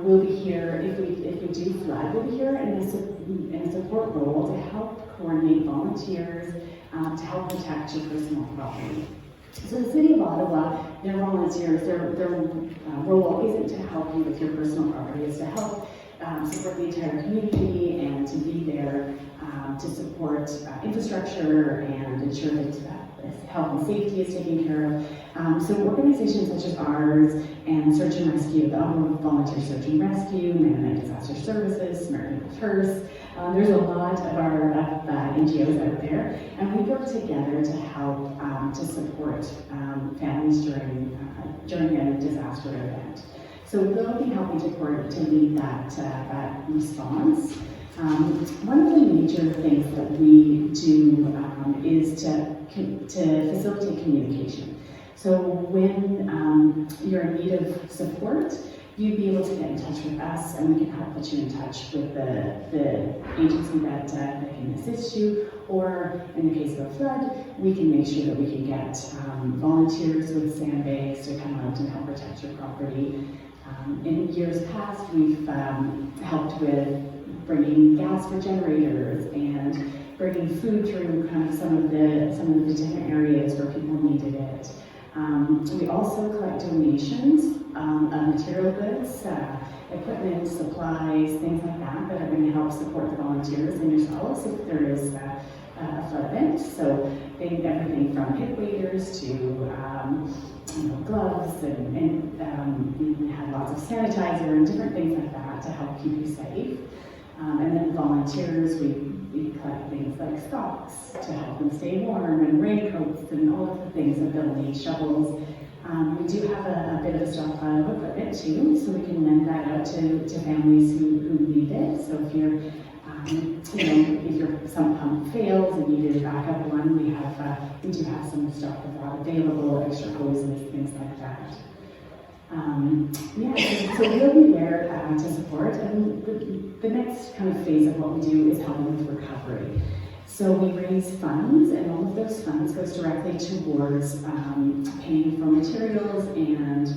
will be here, if we do flood, we'll be here in a support role to help coordinate volunteers to help protect your personal property. So the City of Ottawa, their volunteers, their role isn't to help you with your personal property, it's to help support the entire community and to be there to support infrastructure and ensure that health and safety is taken care of. So organizations such as ours and Search and Rescue, the Ottawa Volunteer Search and Rescue, Mennonite Disaster Services, Samaritan First, there's a lot of our NGOs out there, and we work together to help to support families during a disaster event. So we'll be helping to lead that response. One of the major things that we do is to facilitate communication. So when you're in need of support, you'd be able to get in touch with us, and we can help put you in touch with the agency that can assist you. Or in the case of a flood, we can make sure that we can get volunteers with sandbags to come out and help protect your property. In years past, we've helped with bringing gas for generators and bringing food through kind of some of the different areas where people needed it. We also collect donations of material goods, equipment, supplies, things like that that are going to help support the volunteers and yourselves if there is a flood event. So everything from hip waders to gloves and we have lots of sanitizer and different things like that to help keep you safe. And then volunteers, we collect things like socks to help them stay warm, and raincoats, and all of the things that they'll need, shovels. We do have a bit of a stockpile of equipment too, so we can lend that out to families who need it. So if you're, if your sump pump fails and you need a backup one, we do have some stock of that available, extra hoses, things like that. So we'll be there to support, and the next kind of phase of what we do is helping with recovery. So we raise funds, and all of those funds goes directly towards paying for materials and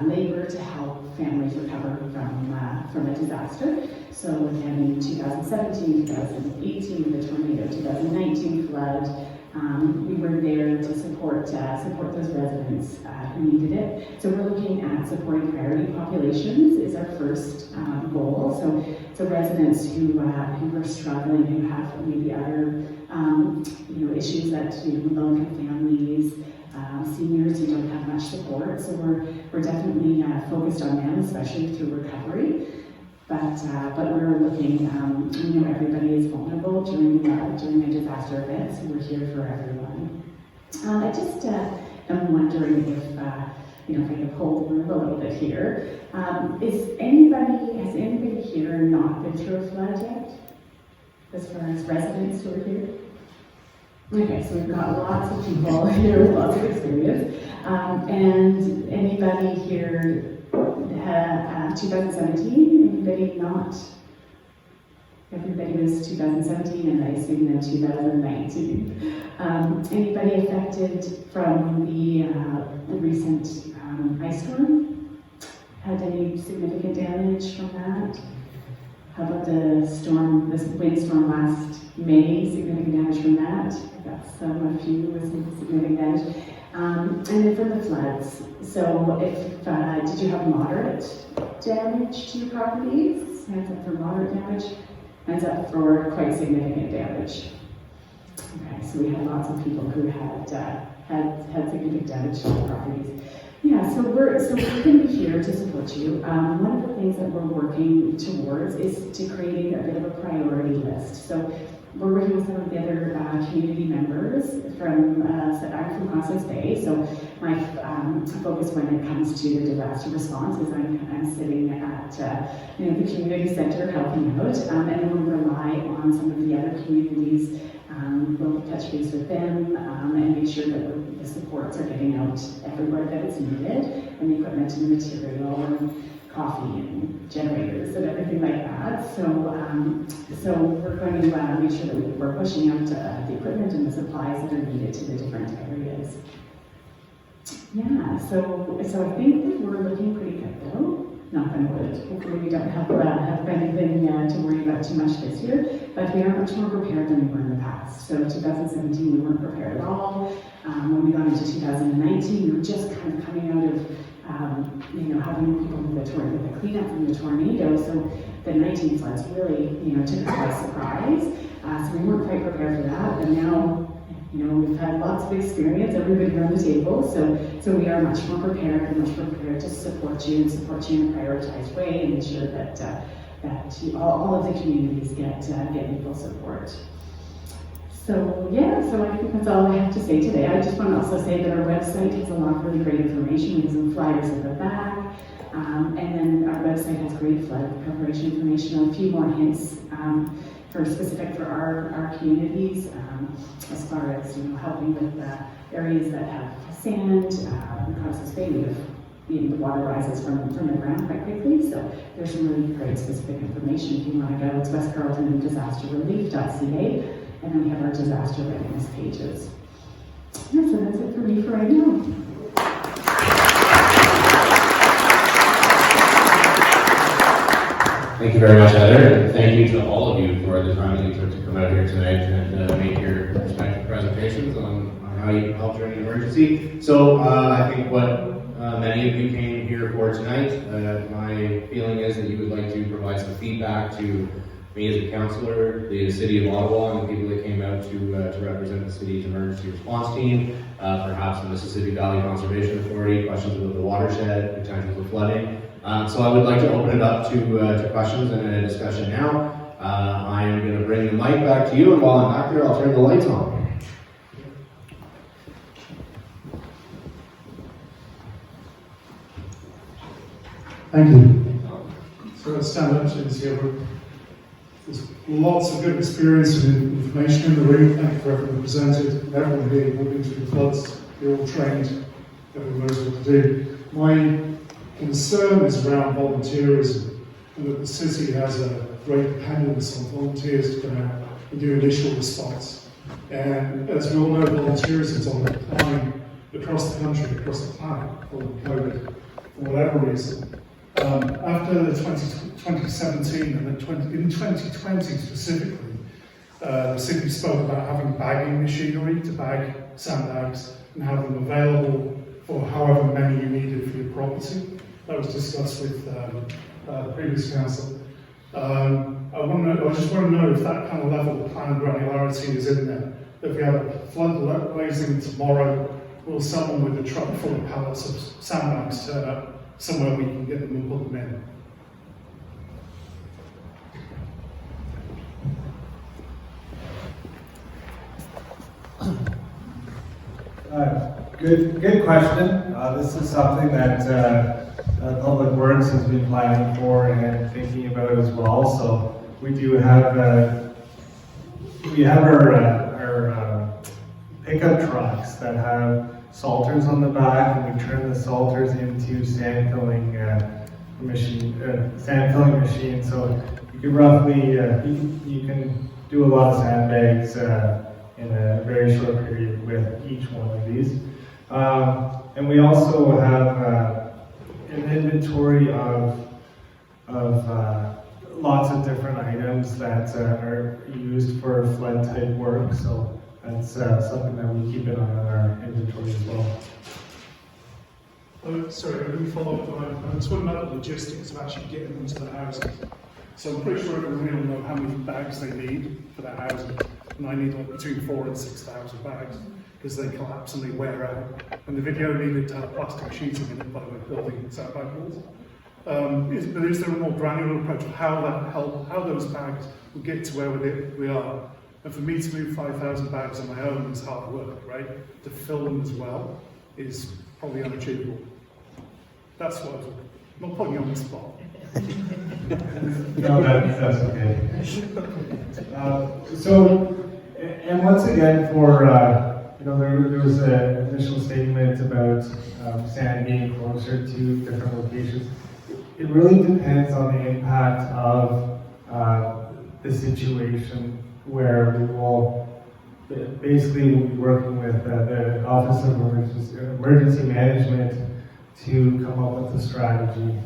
labor to help families recover from a disaster. So again, in 2017, 2018, the tornado, 2019 flood, we were there to support those residents who needed it. So we're looking at supporting priority populations is our first goal. So residents who are struggling, who have maybe other issues that low-income families, seniors who don't have much support. So we're definitely focused on them, especially through recovery. But we're looking, we know everybody is vulnerable during a disaster event, so we're here for everyone. I just am wondering if I can hold the room a little bit here. Has anybody here not been through a flood yet? As far as residents who are here? Okay, so we've got lots of people here with lots of experience. And anybody here 2017? Anybody not? Everybody was 2017, and I assume then 2019. Anybody affected from the recent ice storm? Had any significant damage from that? How about this windstorm last May? Significant damage from that? That's a few with some significant damage. And then from the floods. So did you have moderate damage to your properties? Hands up for moderate damage. Hands up for quite significant damage. Okay, so we had lots of people who had significant damage to their properties. Yeah, so we're going to be here to support you. One of the things that we're working towards is to creating a bit of a priority list. So we're working with some of the other community members I'm from Constance Bay, so my focus when it comes to the disaster response is I'm sitting at the community center helping out, and then we'll rely on some of the other communities. We'll touch base with them and make sure that the supports are getting out everywhere that it's needed, and the equipment and the material and coffee and generators and everything like that. So we're going to make sure that we're pushing out the equipment and the supplies that are needed to the different areas. Yeah, so I think that we're looking pretty good though. Knock on wood. Hopefully we don't have anything to worry about too much this year, but we are much more prepared than we were in the past. So 2017 we weren't prepared at all. When we got into 2019, we were just kind of coming out of having people with the cleanup from the tornado. So the 19 floods really, took us by surprise. So we weren't quite prepared for that, but now, we've had lots of experience, everybody around the table, so we are much more prepared and much more prepared to support you in a prioritized way and ensure that all of the communities get equal support. So I think that's all I have to say today. I just want to also say that our website has a lot of really great information. We have some flyers at the back, and then our website has great flood preparation information and a few more hints specific for our communities, as far as helping with areas that have sand, Process Bay, the water rises from the ground quite quickly. So there's some really great specific information if you want to go. It's West Carleton disasterrelief.ca. And then we have our disaster readiness pages. Yeah, so that's it for me for right now. Thank you very much, Heather, and thank you to all of you for the time that you took to come out here tonight and make your respective presentations on how you can help during an emergency. So I think what many of you came here for tonight, my feeling is that you would like to provide some feedback to me as a councillor, the City of Ottawa, and the people that came out to represent the city's emergency response team, perhaps the Mississippi Valley Conservation Authority, questions about the watershed, potentials of flooding. So I would like to open it up to questions and a discussion now. I am going to bring the mic back to you, and while I'm back there, I'll turn the lights on. Thank you. So let's stand up to this here. There's lots of good experience and information in the room. Thank you for everyone presented. Everyone here who've been through the floods, you're all trained, everyone knows what to do. My concern is around volunteerism, and that the city has a great dependence on volunteers to come out and do initial response. And as we all know, volunteerism is on decline across the country, across the planet, following COVID, for whatever reason. After the 2017 and in 2020 specifically, the city spoke about having bagging machinery to bag sandbags and have them available for however many you needed for your property. That was discussed with the previous council. I just want to know if that kind of level of plan granularity is in there. If we have a flood raising tomorrow, will someone with a truck full of pallets of sandbags turn up somewhere we can get them and put them in? Good question. This is something that Public Works has been planning for and thinking about as well. So we do have our pickup trucks that have salters on the back, and we turn the salters into sand filling machine. So you can roughly you can do a lot of sandbags in a very short period with each one of these. And we also have an inventory of lots of different items that are used for flood type work. So that's something that we keep an eye on our inventory as well. Sorry, let me follow up on this one about the logistics of actually getting them to the houses. So I'm pretty sure everyone here will know how many bags they need for their houses. And I need like between 4,000 and 6,000 bags because they collapse and they wear out. And the video needed to have plastic sheeting in it by the building sandbag walls. But is there a more granular approach of how those bags will get to where we are? And for me to move 5,000 bags on my own is hard work, right? To fill them as well is probably unachievable. That's what I'm not putting you on the spot. No, that's okay. And once again, there was an initial statement about sand being closer to different locations. It really depends on the impact of the situation, where we will basically be working with the Office of Emergency Management to come up with a strategy.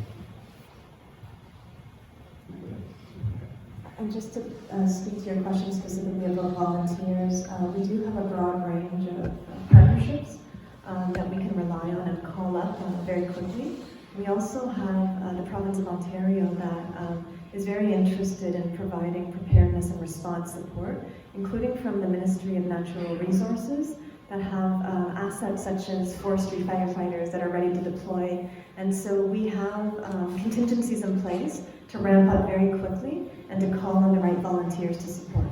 And just to speak to your question specifically about volunteers, we do have a broad range of partnerships that we can rely on and call up very quickly. We also have the province of Ontario that is very interested in providing preparedness and response support, including from the Ministry of Natural Resources, that have assets such as forestry firefighters that are ready to deploy. And so we have contingencies in place to ramp up very quickly and to call on the right volunteers to support.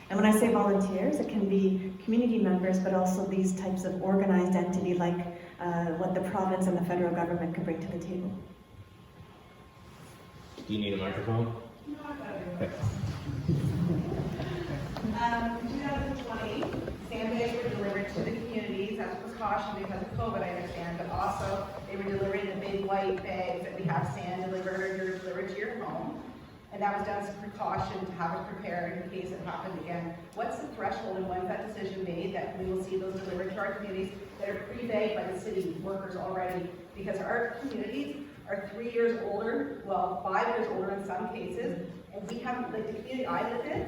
And when I say volunteers, it can be community members, but also these types of organized entity like what the province and the federal government can bring to the table. Do you need a microphone? Okay. In 2020, sandbags were delivered to the communities as a precaution because of COVID, I understand, but also they were delivered in the big white bags that we have sand delivered or delivered to your home. And that was done as a precaution to have it prepared in case it happened again. What's the threshold and when's that decision made that we will see those delivered to our communities that are pre-bagged by the city workers already? Because our communities are 3 years older, well, 5 years older in some cases, and we have, like the community I live in,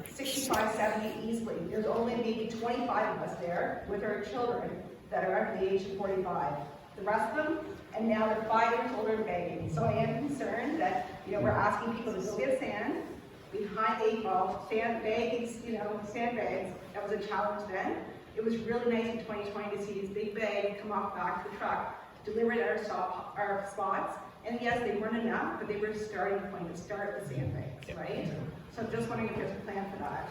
65, 70 easily. There's only maybe 25 of us there with our children that are under the age of 45. The rest of them, and now they're 5 years older and begging. So I am concerned that, we're asking people to go get sand behind 8 ball, sandbags, sandbags. That was a challenge then. It was really nice in 2020 to see these big bags come off back of the truck, delivered at our spots. And yes, they weren't enough, but they were a starting point to start with sandbags, right? So I'm just wondering if there's a plan for that.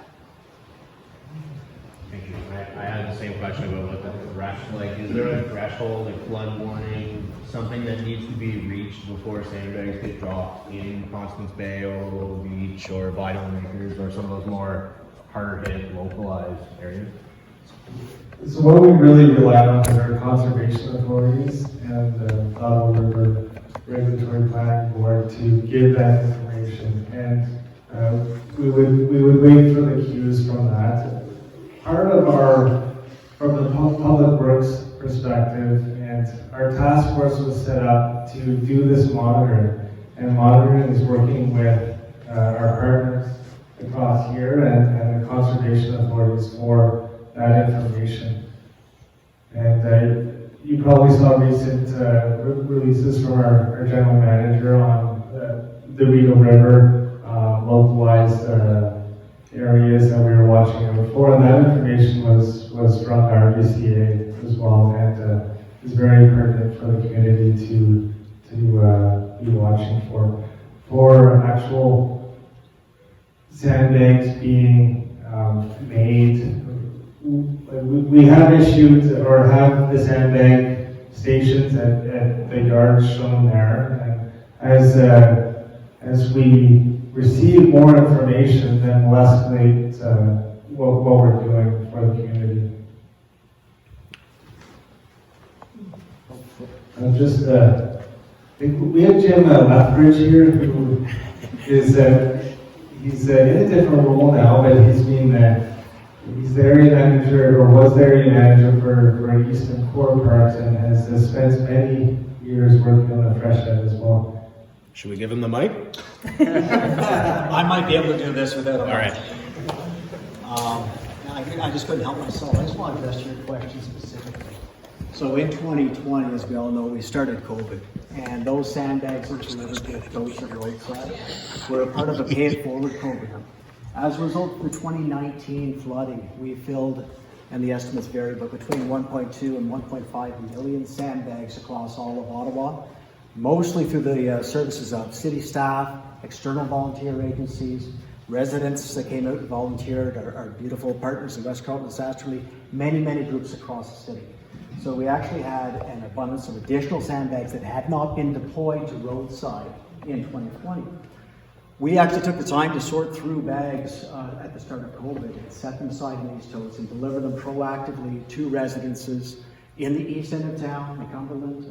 Thank you. I had the same question about what the threshold, is there a threshold, like flood warning, something that needs to be reached before sandbags get dropped in Constance Bay or Little Beach or Vital Acres or some of those more harder hit localized areas? So what we really rely on is our conservation authorities and the Ottawa River Regulatory Planning Board to give that information, and we would wait for the cues from that. Part of from the public works perspective, and our task force was set up to do this monitoring, and monitoring is working with our partners across here and the conservation authorities for that information. And you probably saw recent releases from our general manager on the Rideau River localized areas that we were watching out for, and that information was from our RDCA as well, and is very pertinent for the community to be watching for. For actual sandbags being made, we have issued or have the sandbag stations at the yards shown there, and as we receive more information, then we'll escalate what we're doing for the community. We have Jim Lethbridge here, who is he's in a different role now, but he's the area manager, or was the area manager for Eastern Core Parks, and has spent many years working on the fresh head as well. Should we give him the mic? I might be able to do this without a mic. All right. I just couldn't help myself. I just want to address your question specifically. So in 2020, as we all know, we started COVID, and those sandbags that delivered to those at roadside were a part of a pay it forward program. As a result of the 2019 flooding, we filled, and the estimates vary, but between 1.2 and 1.5 million sandbags across all of Ottawa, mostly through the services of city staff, external volunteer agencies, residents that came out and volunteered, our beautiful partners in West Carleton, Sasterley, many groups across the city. So we actually had an abundance of additional sandbags that had not been deployed to roadside in 2020. We actually took the time to sort through bags at the start of COVID and set them aside in these totes and deliver them proactively to residences in the east end of town, in Cumberland,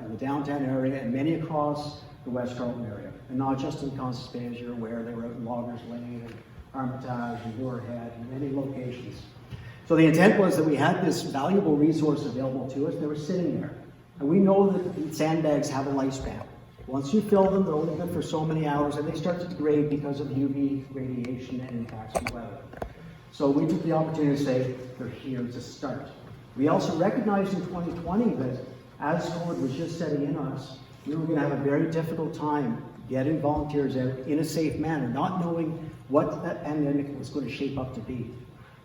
in the downtown area, and many across the West Carleton area. And not just in Constance Bay, as you're aware, they were out in Loggers Lane and Armitage and Moorhead and many locations. So the intent was that we had this valuable resource available to us. They were sitting there. And we know that sandbags have a lifespan. Once you fill them, they're only good for so many hours, and they start to degrade because of UV radiation and impacts from weather. So we took the opportunity to say, they're here to start. We also recognized in 2020 that as COVID was just setting in on us, we were going to have a very difficult time getting volunteers out in a safe manner, not knowing what that pandemic was going to shape up to be.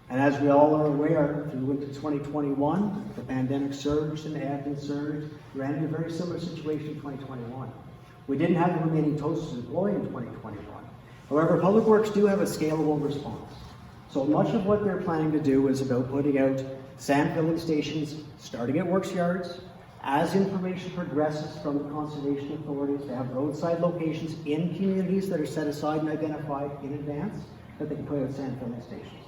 And as we all are aware, through into 2021, the pandemic surged and ebbed surged. We ran into a very similar situation in 2021. We didn't have the remaining totes to deploy in 2021. However, Public Works do have a scalable response. So much of what they're planning to do is about putting out sand filling stations, starting at works yards. As information progresses from the conservation authorities, they have roadside locations in communities that are set aside and identified in advance that they can put out sand filling stations.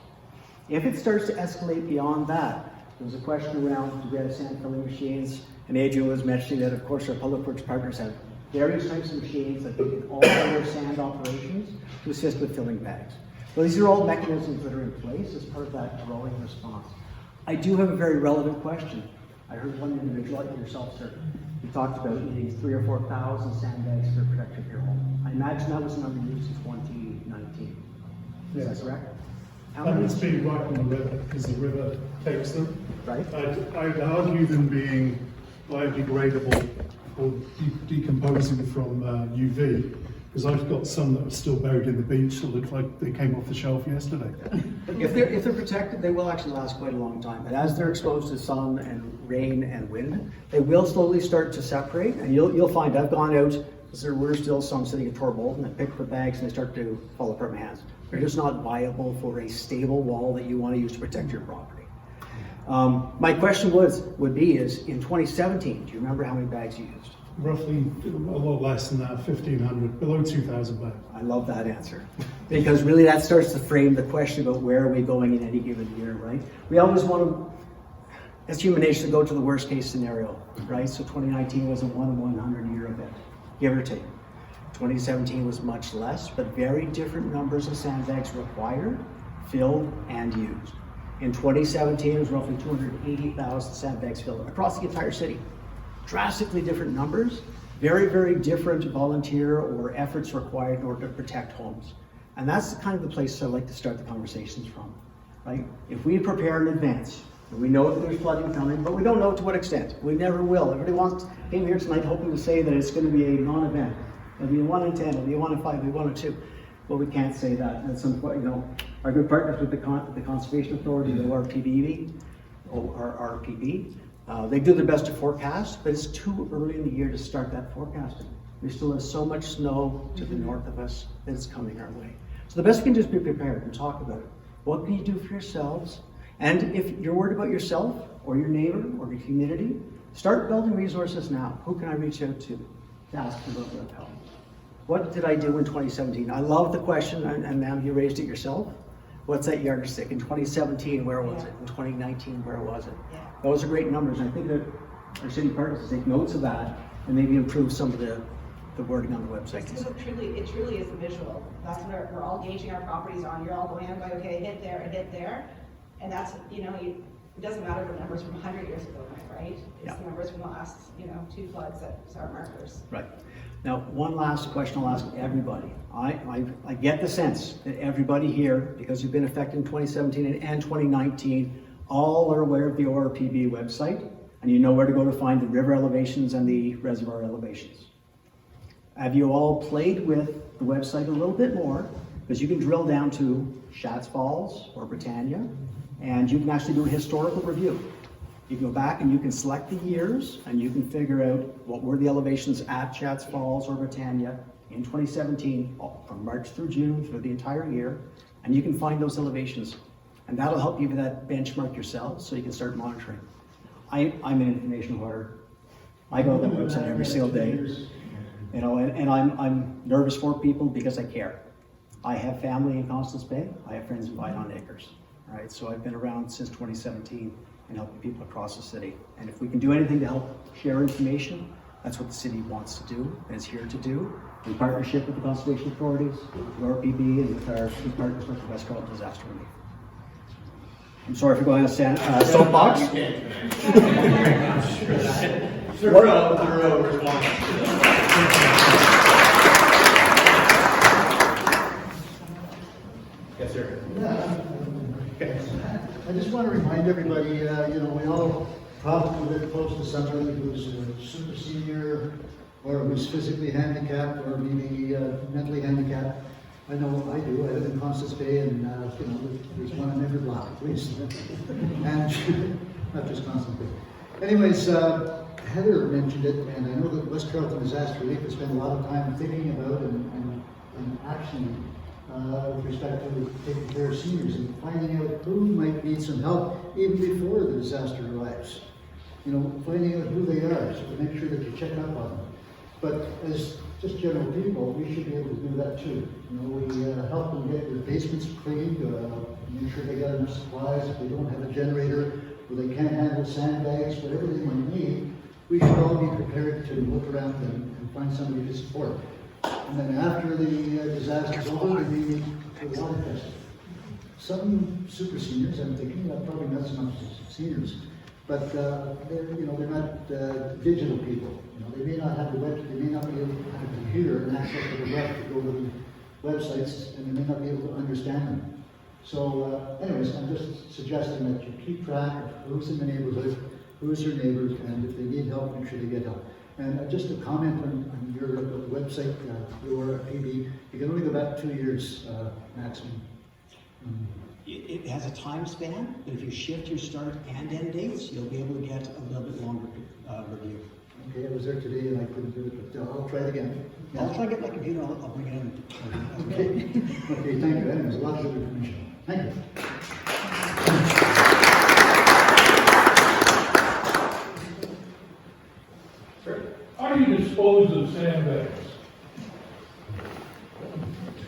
If it starts to escalate beyond that, there was a question around, do we have sand filling machines? And Adrian was mentioning that, of course, our Public Works partners have various types of machines that they can all their sand operations to assist with filling bags. So these are all mechanisms that are in place as part of that growing response. I do have a very relevant question. I heard one individual, like yourself, sir, you talked about needing 3,000 or 4,000 sandbags for protection of your home. I imagine that was a number used in 2019. Is that correct? And it's being right on the river, because the river takes them. Right. I'd argue them being biodegradable or decomposing from UV, because I've got some that are still buried in the beach that look like they came off the shelf yesterday. If they're protected, they will actually last quite a long time. But as they're exposed to sun and rain and wind, they will slowly start to separate. And you'll find I've gone out, because there were still some sitting at Tor Bolton, and I picked the bags and they start to fall apart in my hands. They're just not viable for a stable wall that you want to use to protect your property. My question would be in 2017, do you remember how many bags you used? Roughly a lot less than that, 1,500, below 2,000 bags. I love that answer, because really that starts to frame the question about where are we going in any given year, right? We always want to, as human nature, to go to the worst case scenario, right? So 2019 was a 1 in 100 year event, give or take. 2017 was much less, but very different numbers of sandbags required, filled, and used. In 2017, it was roughly 280,000 sandbags filled across the entire city. Drastically different numbers, very, very different volunteer or efforts required in order to protect homes. And that's kind of the place I like to start the conversations from, right? If we prepare in advance, and we know that there's flooding coming, but we don't know to what extent. We never will. Everybody came here tonight hoping to say that it's going to be a non-event. It'll be a 1 in 10, it'll be a 1 in 5, it'll be 1 in 2. Well, we can't say that. At some point, our good partners with the Conservation Authority, the RPB, they do their best to forecast, but it's too early in the year to start that forecasting. We still have so much snow to the north of us that is coming our way. So the best we can do is be prepared and talk about it. What can you do for yourselves? And if you're worried about yourself or your neighbor or your community, start building resources now. Who can I reach out to ask for a little bit of help? What did I do in 2017? I love the question, and ma'am, you raised it yourself. What's that yardstick? In 2017, where was it? In 2019, where was it? Yeah. Those are great numbers. I think that our city partners take notes of that and maybe improve some of the wording on the website. Because it truly is a visual. That's what we're all gauging our properties on. You're all going out by, okay, hit there. And that's, it doesn't matter the numbers from 100 years ago, right? It's the numbers from the last, 2 floods that's our markers. Right. Now, one last question I'll ask everybody. I get the sense that everybody here, because you've been affected in 2017 and 2019, all are aware of the ORPB website, and you know where to go to find the river elevations and the reservoir elevations. Have you all played with the website a little bit more? Because you can drill down to Schatz Falls or Britannia, and you can actually do a historical review. You can go back and you can select the years, and you can figure out what were the elevations at Schatz Falls or Britannia in 2017, from March through June, for the entire year, and you can find those elevations. And that'll help you with that benchmark yourself, so you can start monitoring. I'm an information hoarder. I go to the website every single day, and I'm nervous for people because I care. I have family in Constance Bay. I have friends in Bidon Acres. All right, so I've been around since 2017 and helping people across the city. And if we can do anything to help share information, that's what the city wants to do and is here to do, in partnership with the conservation authorities, with the RPB, and with our key partners with the West Carleton Disaster Relief. I'm sorry for going on a soapbox. Yes, sir. I just want to remind everybody, we all probably live close to somebody who's a super senior, or who's physically handicapped, or maybe mentally handicapped. I know I do. I live in Constance Bay, and there's one in every block at least. And not just Constance Bay. Anyways, Heather mentioned it, and I know that West Carleton Disaster Relief has spent a lot of time thinking about and actioning with respect to taking care of seniors and finding out who might need some help even before the disaster arrives. Finding out who they are, so to make sure that you check up on them. But as just general people, we should be able to do that too. We help them get their basements cleaned, make sure they got enough supplies. If they don't have a generator, or they can't handle sandbags, whatever they might need, we should all be prepared to look around and find somebody to support. And then after the disaster is over, we need a water testing. Some super seniors, I'm thinking, probably not so much seniors, but they're not digital people. They may not have they may not be able to have a computer and access to the web to go to the websites, and they may not be able to understand them. So, anyways, I'm just suggesting that you keep track of who's in the neighborhood, who's your neighbors, and if they need help, make sure they get help. And just a comment on your website, your PB, you can only go back 2 years maximum. It has a time span, but if you shift your start and end dates, you'll be able to get a little bit longer review. Okay, I was there today and I couldn't do it, but I'll try it again. Yeah. I'll try to get my computer, I'll bring it in. Okay, okay, thank you. Anyways, a lot of good information. Thank you. How do you dispose of sandbags?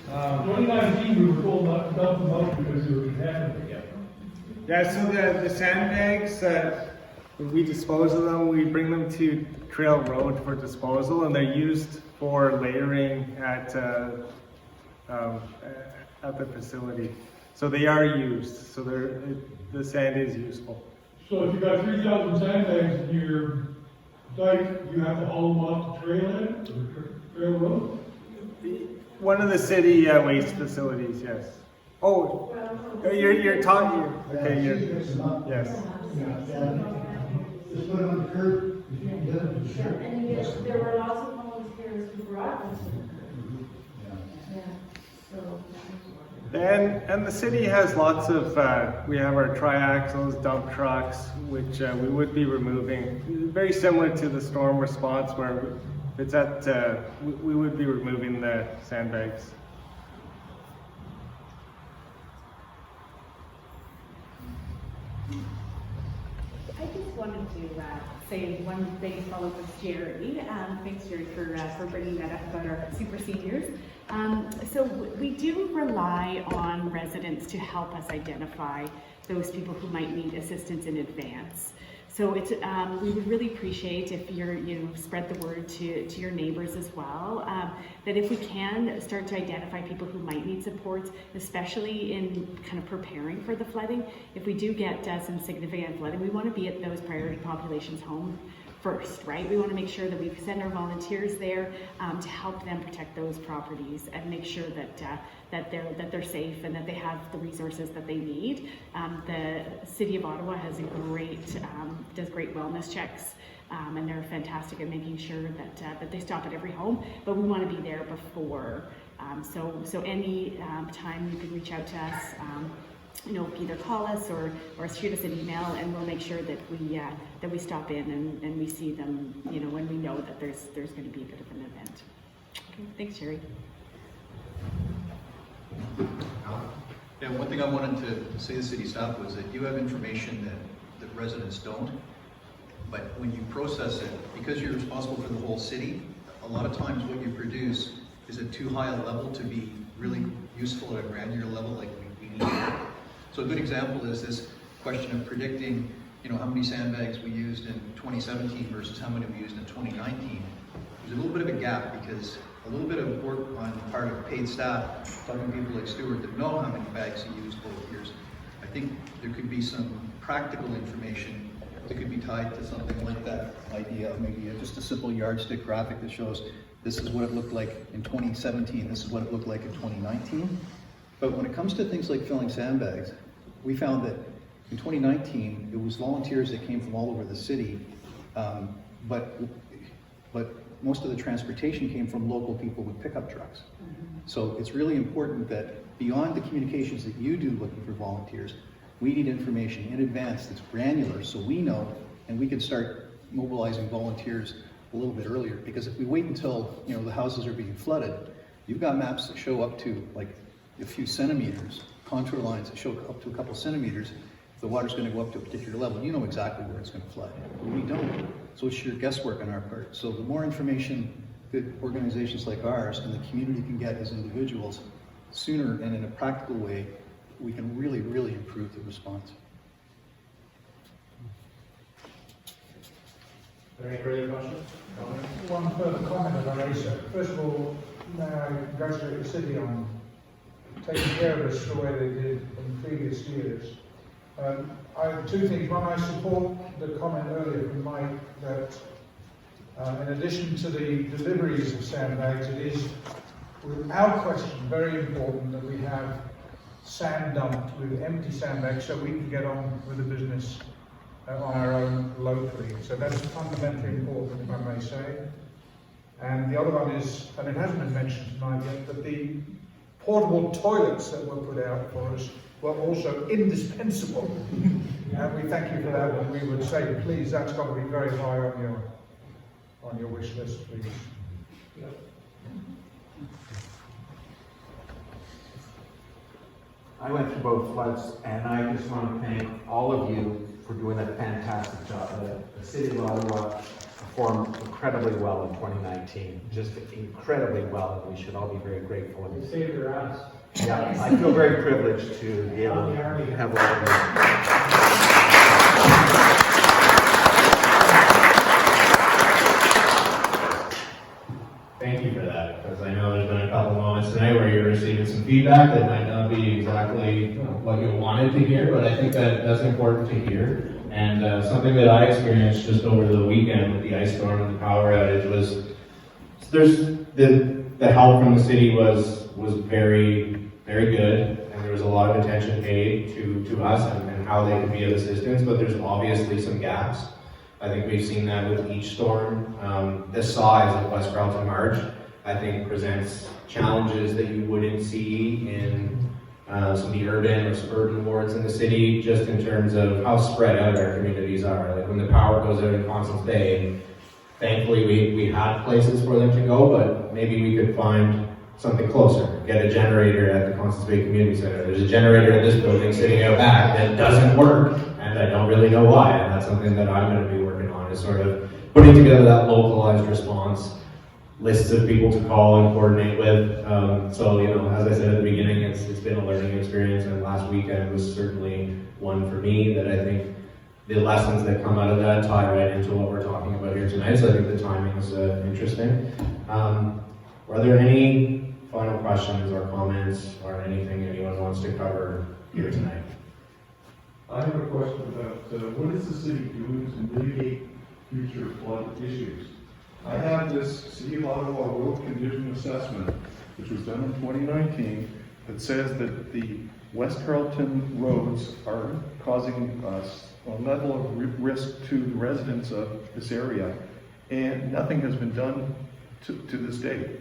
2019, we were told not to dump them out because they were contaminated. Yeah, so the sandbags, when we dispose of them, we bring them to Trail Road for disposal, and they're used for layering at the facility. So they are used, so the sand is useful. So if you got 3,000 sandbags in your dike, you have to haul them off the trail end, or Trail Road? One of the city waste facilities, yes. Oh, you're talking, okay, yes. Just put it on the curb. And there were lots of volunteers who brought them to the And the city has lots of, we have our triaxles, dump trucks, which we would be removing. Very similar to the storm response where if it's at, we would be removing the sandbags. I just wanted to say one big follow up with Jerry. Thanks, Jerry, for bringing that up about our super seniors. So we do rely on residents to help us identify those people who might need assistance in advance. So it's, we would really appreciate if you spread the word to your neighbors as well, that if we can start to identify people who might need support, especially in kind of preparing for the flooding. If we do get some significant flooding, we want to be at those priority populations home first, right? We want to make sure that we send our volunteers there to help them protect those properties and make sure that they're safe and that they have the resources that they need. The City of Ottawa has a does great wellness checks, and they're fantastic at making sure that they stop at every home. But we want to be there before. So any time you can reach out to us. Either call us or shoot us an email, and we'll make sure that we stop in and we see them, when we know that there's going to be a bit of an event. Okay, thanks, Sherry. Yeah, one thing I wanted to say to the city staff was that you have information that residents don't, but when you process it, because you're responsible for the whole city, a lot of times what you produce is at too high a level to be really useful at a granular level like we need. So a good example is this question of predicting, how many sandbags we used in 2017 versus how many we used in 2019. There's a little bit of a gap because a little bit of work on the part of paid staff, talking to people like Stuart that know how many bags he used both years. I think there could be some practical information that could be tied to something like that idea of maybe just a simple yardstick graphic that shows this is what it looked like in 2017, this is what it looked like in 2019. But when it comes to things like filling sandbags, we found that in 2019, it was volunteers that came from all over the city, but most of the transportation came from local people with pickup trucks. So it's really important that beyond the communications that you do looking for volunteers, we need information in advance that's granular so we know, and we can start mobilizing volunteers a little bit earlier. Because if we wait until, you know, the houses are being flooded, you've got maps that show up to like a few centimeters, contour lines that show up to a couple centimeters. If the water's going to go up to a particular level, you know exactly where it's going to flood. We don't. So it's your guesswork on our part. So the more information that organizations like ours and the community can get as individuals sooner and in a practical way, we can really, really improve the response. Are there any further questions? One further comment, if I may, sir. First of all, may I congratulate the city on taking care of us the way they did in previous years. I have two things. One, I support the comment earlier from Mike that in addition to the deliveries of sandbags, it is without question very important that we have sand dumped with empty sandbags so we can get on with the business on our own locally. So that's fundamentally important, if I may say. And the other one is, and it hasn't been mentioned tonight yet, but the portable toilets that were put out for us were also indispensable. And we thank you for that, and we would say, please, that's got to be very high on your wish list, please. I went through both floods, and I just want to thank all of you for doing a fantastic job. The City of Ottawa performed incredibly well in 2019, just incredibly well, and we should all be very grateful. They saved their ass. Yeah, I feel very privileged to be able to have all of you. Thank you for that, because I know there's been a couple moments tonight where you're receiving some feedback that might not be exactly what you wanted to hear, but I think that that's important to hear. And something that I experienced just over the weekend with the ice storm and the power outage was, there's the help from the city was very, very good, and there was a lot of attention paid to us and how they could be of assistance, but there's obviously some gaps. I think we've seen that with each storm. The size of West Carleton March, I think, presents challenges that you wouldn't see in some of the urban or suburban wards in the city, just in terms of how spread out our communities are. Like when the power goes out in Constance Bay, thankfully we had places for them to go, but maybe we could find something closer. Get a generator at the Constance Bay Community Center. There's a generator at this building sitting out back that doesn't work, and I don't really know why, and that's something that I'm going to be working on, is sort of putting together that localized response, lists of people to call and coordinate with. So, you know, as I said at the beginning, it's been a learning experience, and last weekend was certainly one for me that I think the lessons that come out of that tie right into what we're talking about here tonight, so I think the timing is interesting. Are there any final questions or comments or anything anyone wants to cover here tonight? I have a question about what is the city doing to mitigate future flood issues? I have this City of Ottawa road condition assessment, which was done in 2019, that says that the West Carleton roads are causing us a level of risk to the residents of this area, and nothing has been done to this day.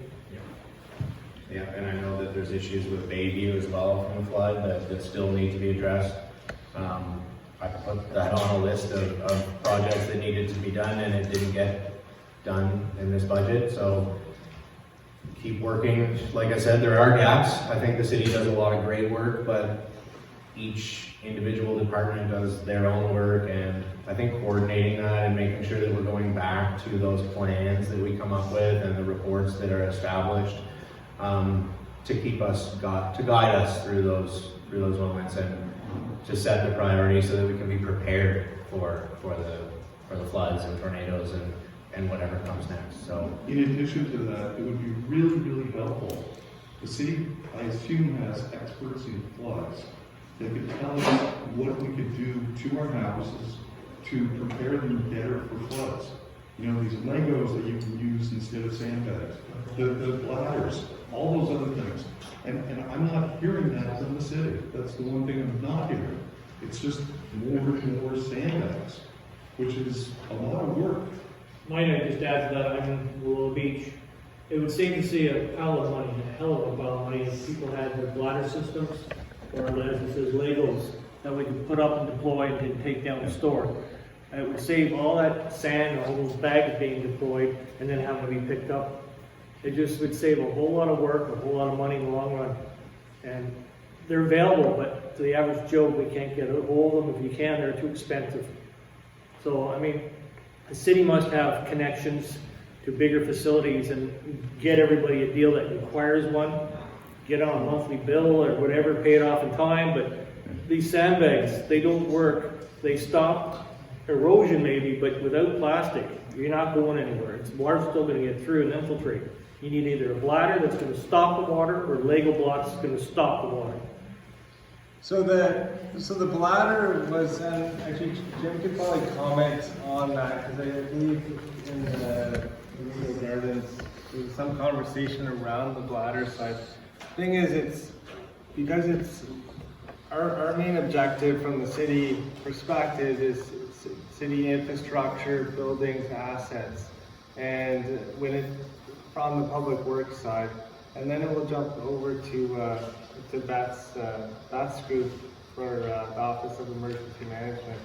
Yeah, and I know that there's issues with Bayview as well from the flood that still need to be addressed. I put that on a list of projects that needed to be done, and it didn't get done in this budget, so keep working. Like I said, there are gaps. I think the city does a lot of great work, but each individual department does their own work, and I think coordinating that and making sure that we're going back to those plans that we come up with and the reports that are established to keep us, to guide us through those moments, and to set the priorities so that we can be prepared for the floods and tornadoes and whatever comes next. So, in addition to that, it would be really, really helpful. The city, I assume, has experts in floods that could tell us what we could do to our houses to prepare them better for floods. You know, these Legos that you can use instead of sandbags, the bladders, all those other things. And I'm not hearing that from the city. That's the one thing I'm not hearing. It's just more and more sandbags, which is a lot of work. Might I just add to that, I'm in Willow Beach. It would seem to see a pile of money, a hell of a pile of money, if people had their bladder systems, or as it says, Legos, that we could put up and deploy and take down and store. It would save all that sand, all those bags being deployed, and then having to be picked up. It just would save a whole lot of work, a whole lot of money in the long run. And they're available, but to the average Joe, we can't get a hold of them. If you can, they're too expensive. So, I mean, the city must have connections to bigger facilities and get everybody a deal that requires one. Get on a monthly bill or whatever, pay it off in time, but these sandbags, they don't work. They stop erosion maybe, but without plastic, you're not going anywhere. Water's still going to get through and infiltrate. You need either a bladder that's going to stop the water or Lego blocks that's going to stop the water. So the bladder was, and actually Jim could probably comment on that, because I believe in the legal gardens there was some conversation around the bladder side. Thing is, because it's our main objective from the city perspective is city infrastructure, buildings, assets, and when it from the public works side, and then it will jump over to Beth's group for the Office of Emergency Management.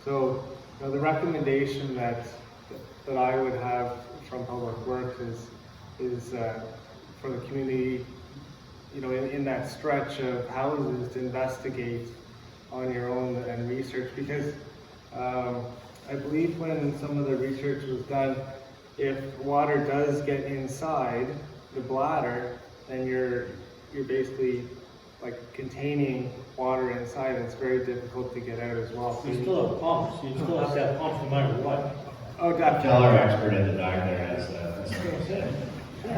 So the recommendation that I would have from Public Works is for the community, in that stretch of houses to investigate on your own and research, because I believe when some of the research was done, if water does get inside the bladder, then you're basically like containing water inside, and it's very difficult to get out as well. You still have pumps. You still have to have pumps no matter what. Oh, definitely. Tell our expert at the back there has I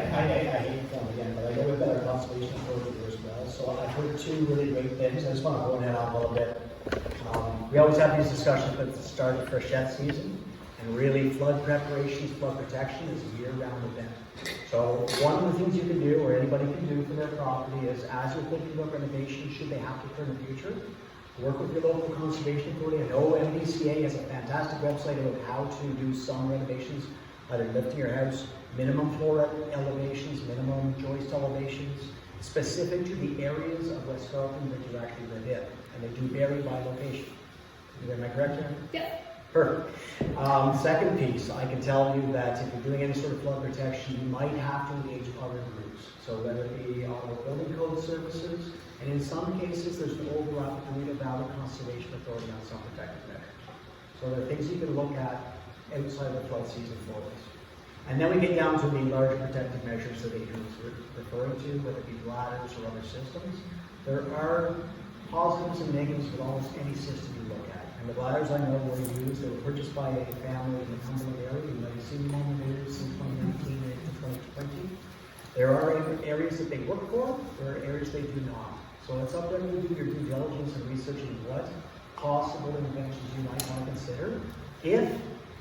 hate to come again, but I know we've got our conservation authority here as well, so I've heard two really great things. I just want to go in on a little bit. We always have these discussions at the start of freshet season, and really flood preparations, flood protection is a year-round event. So one of the things you can do, or anybody can do for their property, is as you're thinking about renovation, should they have to occur in the future, work with your local conservation authority. I know MDCA has a fantastic website about how to do some renovations, either lifting your house, minimum floor elevations, minimum joist elevations, specific to the areas of West Carleton that you actually live in, and they do vary by location. Am I correct, Aaron? Yeah. Perfect. Second piece, I can tell you that if you're doing any sort of flood protection, you might have to engage other groups. So whether it be our building code services, and in some cases, there's an overlap with the Rideau Valley Conservation Authority on some protective measures. So there are things you can look at outside of the flood season for this. And then we get down to the larger protective measures that Adrian's referring to, whether it be bladders or other systems. There are positives and negatives with almost any system you look at. And the bladders I know were used, they were purchased by a family in the Cumberland area. You might have seen them on the news in 2019 and 2020. There are areas that they work for, there are areas they do not. So it's up there to do your due diligence and researching what possible interventions you might want to consider. If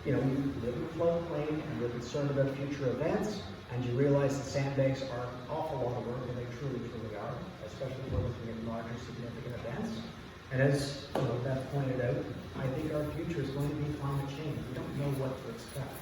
you live in a floodplain and you're concerned about future events, and you realize that sandbags are an awful lot of work, and they truly, truly are, especially when looking at larger significant events. And as Beth pointed out, I think our future is going to be climate change. We don't know what to expect.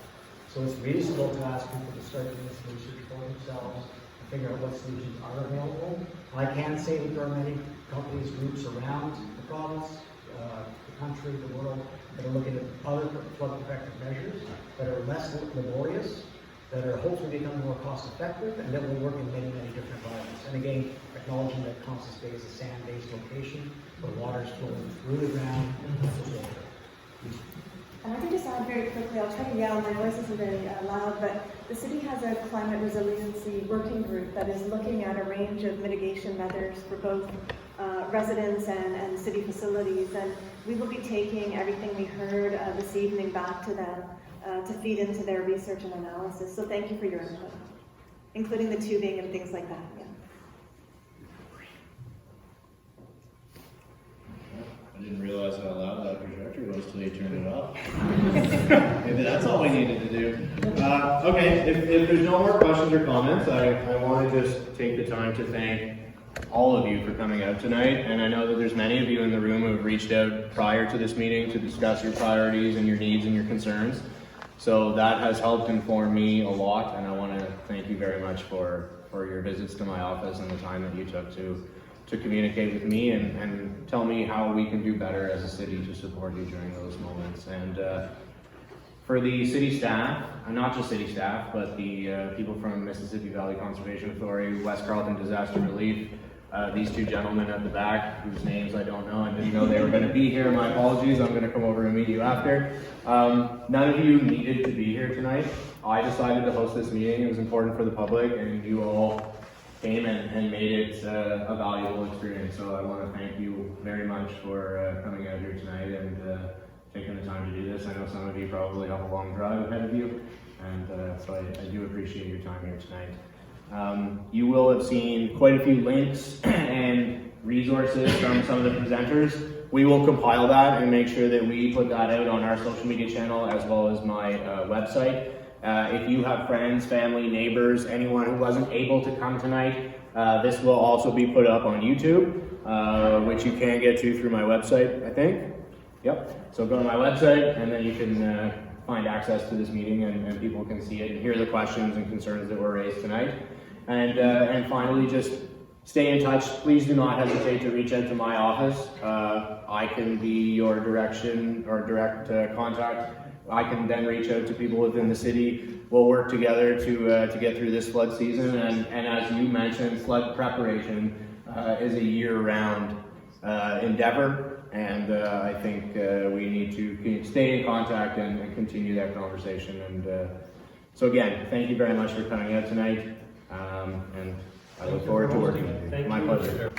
So it's reasonable to ask people to start doing this research for themselves and figure out what solutions are available. I can say that there are many companies, groups around the province, the country, the world, that are looking at other flood protective measures that are less laborious, that are hopefully becoming more cost effective, and that will work in many, many different environments. And again, acknowledging that Constance Bay is a sand-based location where water is flowing through the ground and And I can just add very quickly, I'll try to yell, my voice isn't very loud, but the city has a climate resiliency working group that is looking at a range of mitigation measures for both residents and city facilities, and we will be taking everything we heard this evening back to them to feed into their research and analysis. So thank you for your input, including the tubing and things like that. Yeah. I didn't realize how loud that projector was till you turned it off. Maybe that's all we needed to do. Okay, if there's no more questions or comments, I want to just take the time to thank all of you for coming out tonight. And I know that there's many of you in the room who have reached out prior to this meeting to discuss your priorities and your needs and your concerns. So that has helped inform me a lot, and I want to thank you very much for your visits to my office and the time that you took to communicate with me and tell me how we can do better as a city to support you during those moments. And for the city staff, not just city staff, but the people from Mississippi Valley Conservation Authority, West Carleton Disaster Relief, these two gentlemen at the back, whose names I don't know and didn't know they were going to be here. My apologies, I'm going to come over and meet you after. None of you needed to be here tonight. I decided to host this meeting. It was important for the public, and you all came and made it a valuable experience. So I want to thank you very much for coming out here tonight and taking the time to do this. I know some of you probably have a long drive ahead of you, and so I do appreciate your time here tonight. You will have seen quite a few links and resources from some of the presenters. We will compile that and make sure that we put that out on our social media channel as well as my website. If you have friends, family, neighbors, anyone who wasn't able to come tonight, this will also be put up on YouTube, which you can get to through my website, I think. Yep. So go to my website, and then you can find access to this meeting, and people can see it and hear the questions and concerns that were raised tonight. And finally, just stay in touch. Please do not hesitate to reach out to my office. I can be your direction or direct contact. I can then reach out to people within the city. We'll work together to get through this flood season. And as you mentioned, flood preparation is a year-round endeavor. And I think we need to stay in contact and continue that conversation. And so again, thank you very much for coming out tonight. And I look forward to working with you. My pleasure.